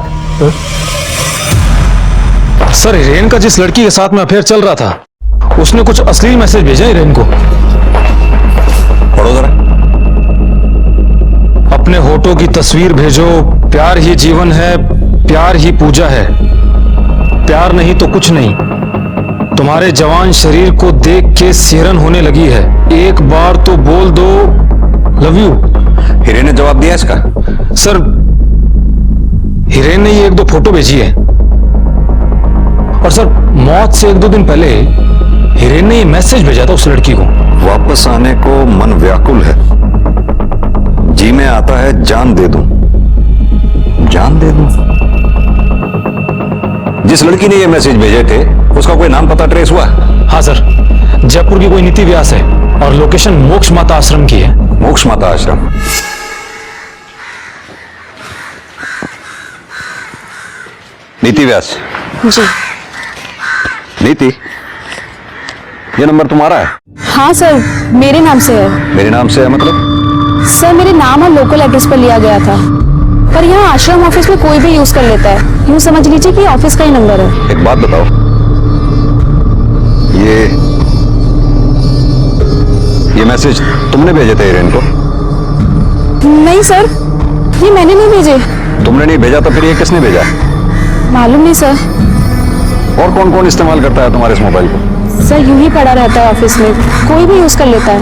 सर, हिरेन का जिस लड़की के साथ में अफेयर चल रहा था, उसने कुछ अश्लील मैसेज भेजा हिरेन को। पढ़ो जरा। अपने होठों की तस्वीर भेजो, प्यार ही जीवन है, प्यार ही पूजा है, प्यार नहीं तो कुछ नहीं, तुम्हारे जवान शरीर को देख के सिहरन होने लगी है, एक बार तो बोल दो लव यू। हिरेन ने जवाब दिया इसका? सर, हिरेन ने ये 1-2 फोटो भेजी है, और सर मौत से 1-2 दिन पहले हिरेन ने ये मैसेज भेजा था उस लड़की को। वापस आने को मन व्याकुल है, जी में आता है जान दे दूं, जान दे दूं। जिस लड़की ने ये मैसेज भेजे थे उसका कोई नाम पता ट्रेस हुआ? हाँ सर, जयपुर की कोई नीति व्यास है और लोकेशन मोक्ष माता आश्रम की है। मोक्ष माता आश्रम? नीति व्यास जी। नीति, ये नंबर तुम्हारा है? हाँ सर, मेरे नाम से है। मेरे नाम से है मतलब? सर, मेरे नाम और लोकल एड्रेस पर लिया गया था, पर यहाँ आश्रम ऑफिस में कोई भी यूज कर लेता है। यूँ समझ लीजिए कि ऑफिस का ही नंबर है। एक बात बताओ, ये मैसेज तुमने भेजे थे हिरेन को? नहीं सर, ये मैंने नहीं भेजे। तुमने नहीं भेजा तो फिर ये किसने भेजा? मालूम नहीं सर। और कौन कौन इस्तेमाल करता है तुम्हारे इस मोबाइल को? सर यूं ही पड़ा रहता है ऑफिस में, कोई भी यूज कर लेता है।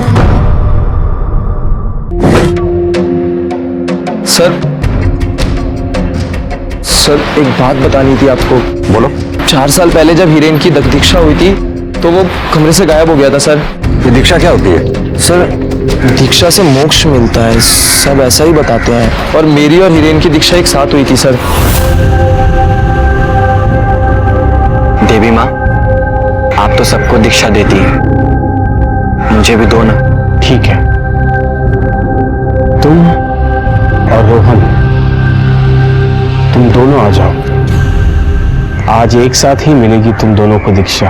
सर एक बात बतानी थी आपको। बोलो। 4 साल पहले जब हिरेन की दीक्षा हुई थी तो वो कमरे से गायब हो गया था सर। ये दीक्षा क्या होती है? सर दीक्षा से मोक्ष मिलता है, सब ऐसा ही बताते हैं। और मेरी और हिरेन की दीक्षा एक साथ हुई थी सर। देवी माँ, आप तो सबको दीक्षा देती हैं, मुझे भी दो ना। ठीक है, तुम और रोहन, तुम दोनों आ जाओ। आज एक साथ ही मिलेगी तुम दोनों को दीक्षा।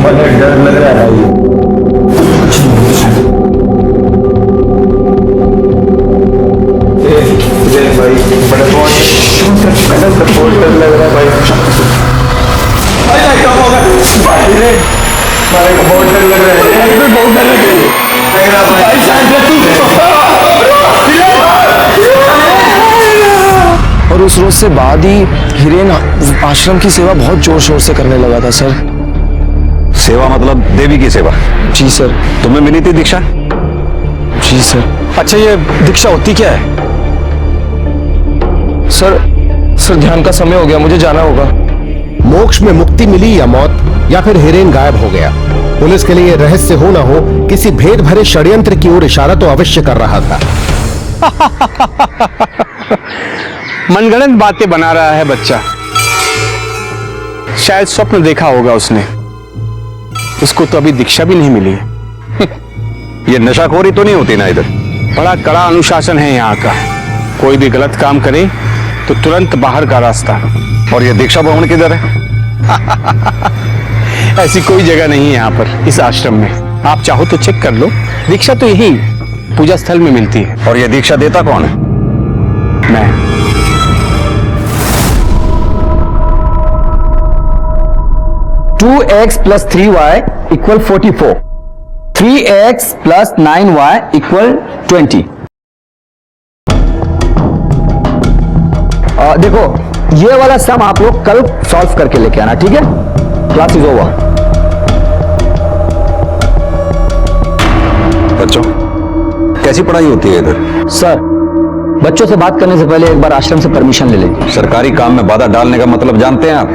मुझे डर लग रहा है। भाई बड़ा बहुत डर लग रहा है भाई। क्या होगा भाई रे? हमारे को बहुत डर लग रहा है, बहुत डर लग रहा है भाई। शांत रह तू। और उस रोज से बाद ही हिरेन आश्रम की सेवा बहुत जोर शोर से करने लगा था सर। सेवा मतलब देवी की सेवा? जी सर। तुम्हें मिली थी दीक्षा? जी सर। अच्छा, ये दीक्षा होती क्या है? सर ध्यान का समय हो गया, मुझे जाना होगा। मोक्ष में मुक्ति मिली या मौत, या फिर हिरेन गायब हो गया, पुलिस के लिए रहस्य हो ना हो, किसी भेद भरे षड्यंत्र की ओर इशारा तो अवश्य कर रहा था। मनगढ़ंत बातें बना रहा है बच्चा। शायद स्वप्न देखा होगा उसने। उसको तो अभी दीक्षा भी नहीं मिली है। ये नशाखोरी तो नहीं होती ना इधर? बड़ा कड़ा अनुशासन है यहाँ का। कोई भी गलत काम करे तो तुरंत बाहर का रास्ता। और ये दीक्षा भवन किधर है? ऐसी कोई जगह नहीं है यहाँ पर, इस आश्रम में। आप चाहो तो चेक कर लो, दीक्षा तो यही पूजा स्थल में मिलती है। और ये दीक्षा देता कौन है? मैं। 2x + 3y = 44, 3x + 9y = 20। देखो, ये वाला सम आप लोग कल सॉल्व करके लेके आना, ठीक है? Class is over. बच्चों, कैसी पढ़ाई होती है इधर? सर, बच्चों से बात करने से पहले एक बार आश्रम से परमिशन ले लें। सरकारी काम में बाधा डालने का मतलब जानते हैं आप?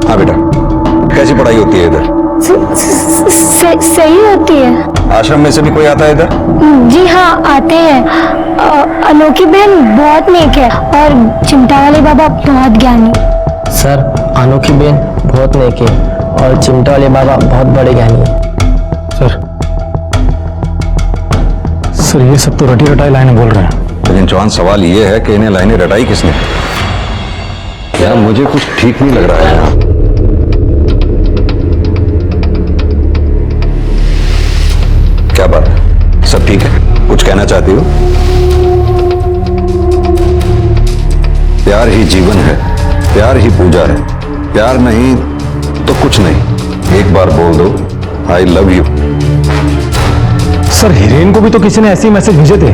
हाँ बेटा, कैसी पढ़ाई होती है इधर? सही होती है। आश्रम में से भी कोई आता है इधर? जी हाँ, आते हैं। अनोखी बहन बहुत नेक है और चिमटा वाले बाबा बहुत ज्ञानी। सर, अनोखी बहन बहुत नेक है और चिमटा वाले बाबा बहुत बड़े ज्ञानी है। सर ये सब तो रटी रटाई लाइनें बोल रहे हैं। लेकिन जवान सवाल ये है कि इन्हें लाइनें रटाई किसने? यार मुझे कुछ ठीक नहीं लग रहा है यहाँ। क्या बात है? सब ठीक है? कुछ कहना चाहती हो? प्यार ही जीवन है, प्यार ही पूजा है। प्यार नहीं तो कुछ नहीं। एक बार बोल दो I love you. Sir, Hiren को भी तो किसी ने ऐसे ही मैसेज भेजे थे।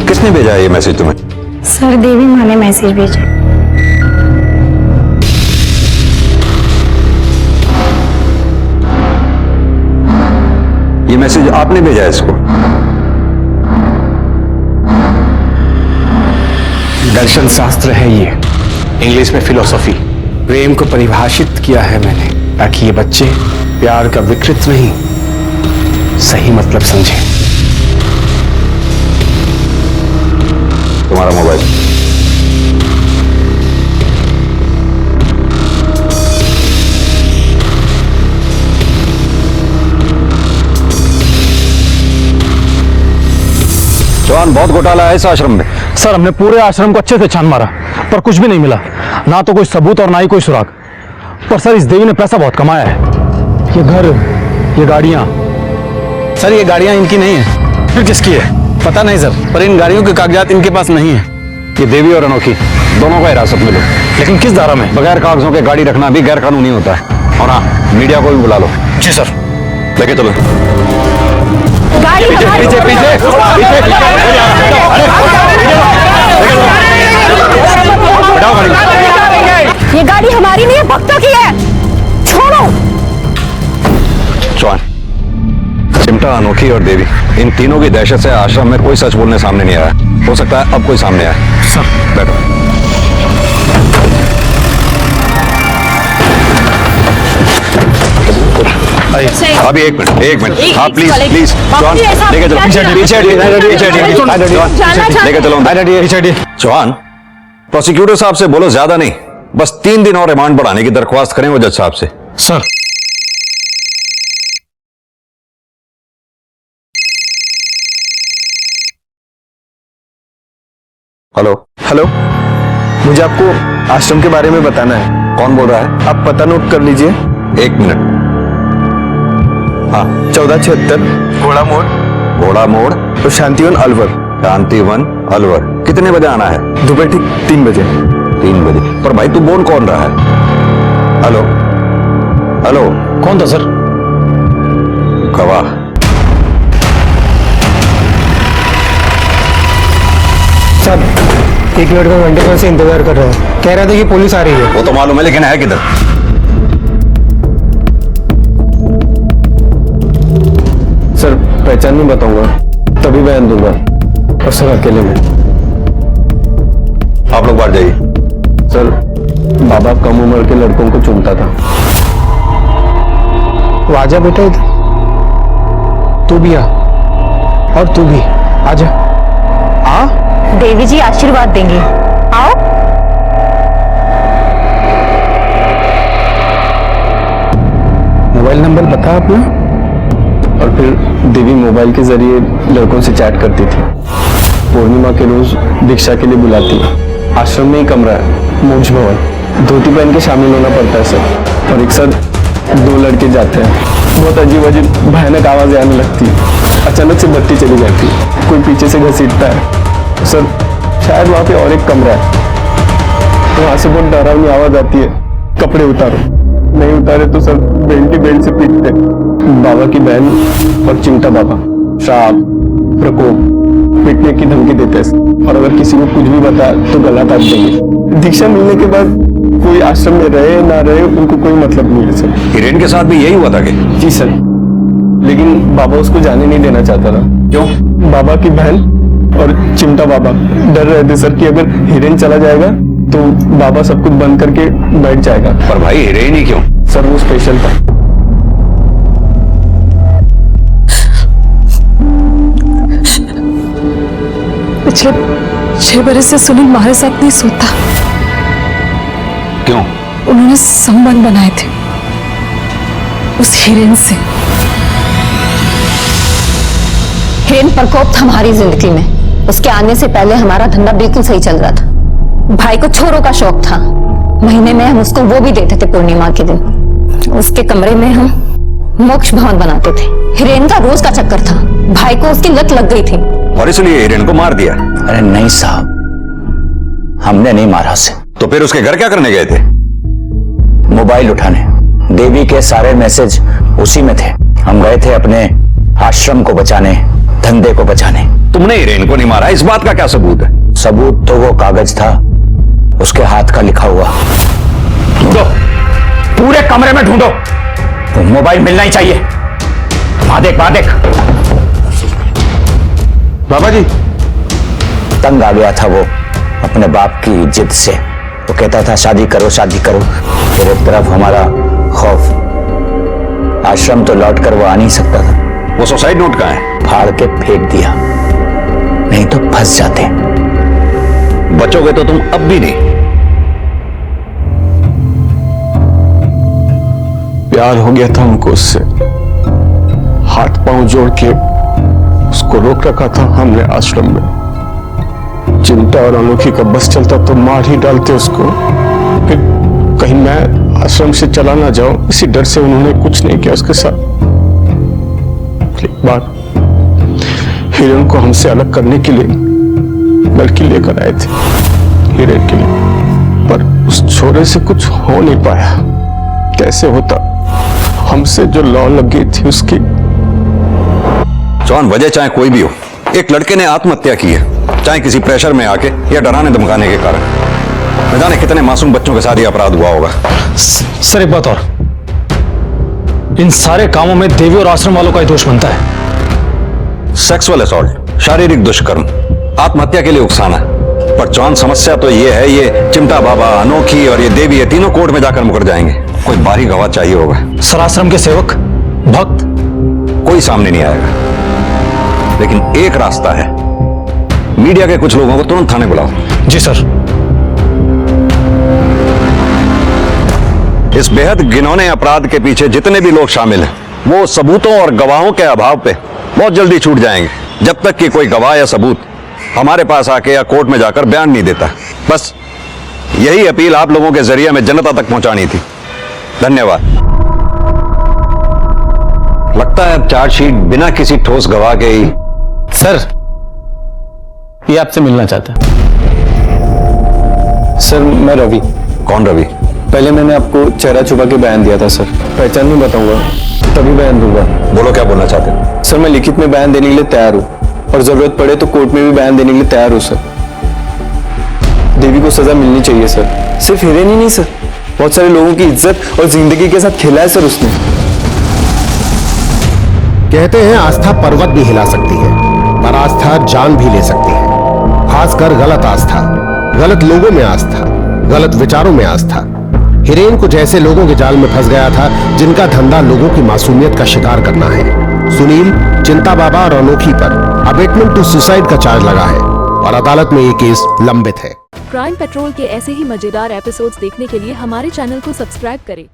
किसने भेजा है ये मैसेज तुम्हें? सर, देवी माँ ने मैसेज भेजा। ये मैसेज आपने भेजा है इसको? दर्शन शास्त्र है ये, इंग्लिश में फिलोसॉफी। प्रेम को परिभाषित किया है मैंने ताकि ये बच्चे प्यार का विकृत नहीं, सही मतलब समझे। तुम्हारा मोबाइल। जवान, बहुत घोटाला है इस आश्रम में। सर, हमने पूरे आश्रम को अच्छे से छान मारा पर कुछ भी नहीं मिला, ना तो कोई सबूत और ना ही कोई सुराग। पर सर, इस देवी ने पैसा बहुत कमाया है। ये घर, ये गाड़ियां। सर, ये गाड़ियां इनकी नहीं है। फिर किसकी है? पता नहीं सर, पर इन गाड़ियों के कागजात इनके पास नहीं है। ये देवी और अनोखी दोनों को हिरासत में लो। लेकिन किस धारा में? बगैर कागजों के गाड़ी रखना भी गैर कानूनी होता है। और हाँ, मीडिया को भी बुला लो। जी सर। लेके चलो। गाड़ी पीछे पीछे ये गाड़ी हमारी नहीं है, भक्तों की है, छोड़ो। चौहान, चिमटा, अनोखी और देवी, इन तीनों की दहशत से आश्रम में कोई सच बोलने सामने नहीं आया। हो सकता है अब कोई सामने आए। सर बैठो। अभी एक मिनट हाँ प्लीज प्लीज चौहान लेके चलो। पीछे लेके चलो। चौहान, प्रोसिक्यूटर साहब से बोलो ज्यादा नहीं, बस 3 दिन और रिमांड बढ़ाने की दरख्वास्त करें वो जज साहब से। सर। हेलो हेलो, मुझे आपको आश्रम के बारे में बताना है। कौन बोल रहा है? आप पता नोट कर लीजिए। 1 मिनट। हाँ, 1476 घोड़ा मोड़ तो शांतिवन अलवर। शांतिवन अलवर। कितने बजे आना है? दोपहर ठीक 3 बजे। 3 बजे। पर भाई तू बोल कौन रहा है? हेलो हेलो, कौन था सर? गवाह। सर, एक लड़का घंटे भर से इंतजार कर रहा है, कह रहा था कि पुलिस आ रही है। वो तो मालूम है, लेकिन है किधर? सर, पहचान नहीं बताऊंगा, तभी बयान दूंगा। और सर, अकेले में। आप लोग बाहर जाइए। सर, बाबा कम उम्र के लड़कों को चुनता था। वो आजा बेटा इधर, तू भी आ, और तू भी आजा। आ, देवी जी आशीर्वाद देंगे, आओ। मोबाइल नंबर बता आपने? और फिर देवी मोबाइल के जरिए लड़कों से चैट करती थी। पूर्णिमा के रोज दीक्षा के लिए बुलाती है। आश्रम में ही कमरा है, मोक्ष भवन। धोती पहन के शामिल होना पड़ता है सर। और एक साथ 2 लड़के जाते हैं। बहुत अजीब अजीब भयानक आवाजें आने लगती है। अचानक से बत्ती चली जाती है, कोई पीछे से घसीटता है। सर, शायद वहाँ पे और एक कमरा है। वहाँ से बहुत डरावनी आवाज आती है, कपड़े उतारो। नहीं उतारे तो सर बेल्ट ही बेल्ट से पीटते। बाबा की बहन और चिमटा बाबा श्राप, प्रकोप, पीटने की धमकी देते हैं। और अगर किसी को कुछ भी बता तो गला काट देंगे। दीक्षा मिलने के बाद कोई आश्रम में रहे ना रहे उनको कोई मतलब नहीं है सर। हिरेन के साथ भी यही हुआ था कि? जी सर, लेकिन बाबा उसको जाने नहीं देना चाहता था। क्यों? बाबा की बहन और चिमटा बाबा डर रहे थे सर कि अगर हिरेन चला जाएगा तो बाबा सब कुछ बंद करके बैठ जाएगा। पर भाई हिरेन ही क्यों? सर, वो स्पेशल था। पिछले 6 बरस से सुनील हमारे साथ नहीं सोता। क्यों? उन्होंने संबंध बनाए थे उस हिरेन से। हिरेन प्रकोप था हमारी जिंदगी में। उसके आने से पहले हमारा धंधा बिल्कुल सही चल रहा था। भाई को छोरों का शौक था। महीने में हम उसको वो भी देते थे पूर्णिमा के दिन। उसके कमरे में हम मोक्ष भवन बनाते थे। हिरेन का रोज का चक्कर था। भाई को उसकी लत लग गई थी और इसलिए हिरेन को मार दिया। अरे नहीं साहब, हमने नहीं मारा उसे। तो फिर उसके घर क्या करने गए थे? मोबाइल उठाने। देवी के सारे मैसेज उसी में थे। हम गए थे अपने आश्रम को बचाने, धंधे को बचाने। तुमने हिरेन को नहीं मारा, इस बात का क्या सबूत है? सबूत तो वो कागज था, उसके हाथ का लिखा हुआ। ढूंढो, पूरे कमरे में ढूंढो। तो मोबाइल मिलना ही चाहिए। वहां देख। बाबा जी, तंग आ गया था वो अपने बाप की जिद से। वो कहता था शादी करो शादी करो। फिर एक तरफ हमारा खौफ। आश्रम तो लौट कर वो आ नहीं सकता था। वो सुसाइड नोट कहाँ है? फाड़ के फेंक दिया, नहीं तो फंस जाते। बचोगे तो तुम अब भी नहीं। प्यार हो गया था हमको उससे। हाथ पांव जोड़ के उसको रोक रखा था हमने आश्रम में। चिमटा और अनोखी का बस चलता तो मार ही डालते उसको। फिर कहीं मैं आश्रम से चला ना जाऊं, इसी डर से उन्होंने कुछ नहीं किया उसके साथ। एक बार हिरण को हमसे अलग करने के लिए लड़की लेकर आए थे हीरे के लिए, पर उस छोरे से कुछ हो नहीं पाया। कैसे होता, हमसे जो लौ लग गई थी उसकी। जॉन, वजह चाहे कोई भी हो, एक लड़के ने आत्महत्या की है, चाहे किसी प्रेशर में आके या डराने धमकाने के कारण। न जाने कितने मासूम बच्चों के साथ ये अपराध हुआ होगा। सर एक बात और, इन सारे कामों में देवी और आश्रम वालों का ही दोष बनता है। सेक्सुअल असॉल्ट, शारीरिक दुष्कर्म, आत्महत्या के लिए उकसाना। पर जॉन, समस्या तो ये है, ये चिमटा बाबा, अनोखी और ये देवी, ये तीनों कोर्ट में जाकर मुकर जाएंगे। कोई बाहरी गवाह चाहिए होगा। सर, आश्रम के सेवक, भक्त, कोई सामने नहीं आएगा। लेकिन एक रास्ता है, मीडिया के कुछ लोगों को तुरंत थाने बुलाओ। जी सर। इस बेहद घिनौने अपराध के पीछे जितने भी लोग शामिल हैं, वो सबूतों और गवाहों के अभाव पे बहुत जल्दी छूट जाएंगे, जब तक कि कोई गवाह या सबूत हमारे पास आके या कोर्ट में जाकर बयान नहीं देता। बस यही अपील आप लोगों के जरिए में जनता तक पहुंचानी थी। धन्यवाद। लगता है अब चार्जशीट बिना किसी ठोस गवाह के ही। सर, ये आपसे मिलना चाहता है। सर, मैं रवि। कौन रवि? पहले मैंने आपको चेहरा छुपा के बयान दिया था सर, पहचान नहीं बताऊंगा, तभी बयान दूंगा। बोलो, क्या बोलना चाहते हैं? सर, मैं लिखित में बयान देने के लिए तैयार हूँ और जरूरत पड़े तो कोर्ट में भी बयान देने के लिए तैयार हूँ सर। देवी को सजा मिलनी चाहिए सर। सिर्फ हिरेन ही नहीं सर, बहुत सारे लोगों की इज्जत और जिंदगी के साथ खेला है सर उसने। कहते हैं आस्था पर्वत भी हिला सकती है, पर आस्था जान भी ले सकती है। खासकर गलत आस्था, गलत लोगों में आस्था, गलत विचारों में आस्था। हिरेन कुछ ऐसे लोगों के जाल में फंस गया था जिनका धंधा लोगों की मासूमियत का शिकार करना है। सुनील, चिंता बाबा और अनोखी पर अबेटमेंट टू सुसाइड का चार्ज लगा है और अदालत में ये केस लंबित है। क्राइम पेट्रोल के ऐसे ही मजेदार एपिसोड्स देखने के लिए हमारे चैनल को सब्सक्राइब करें।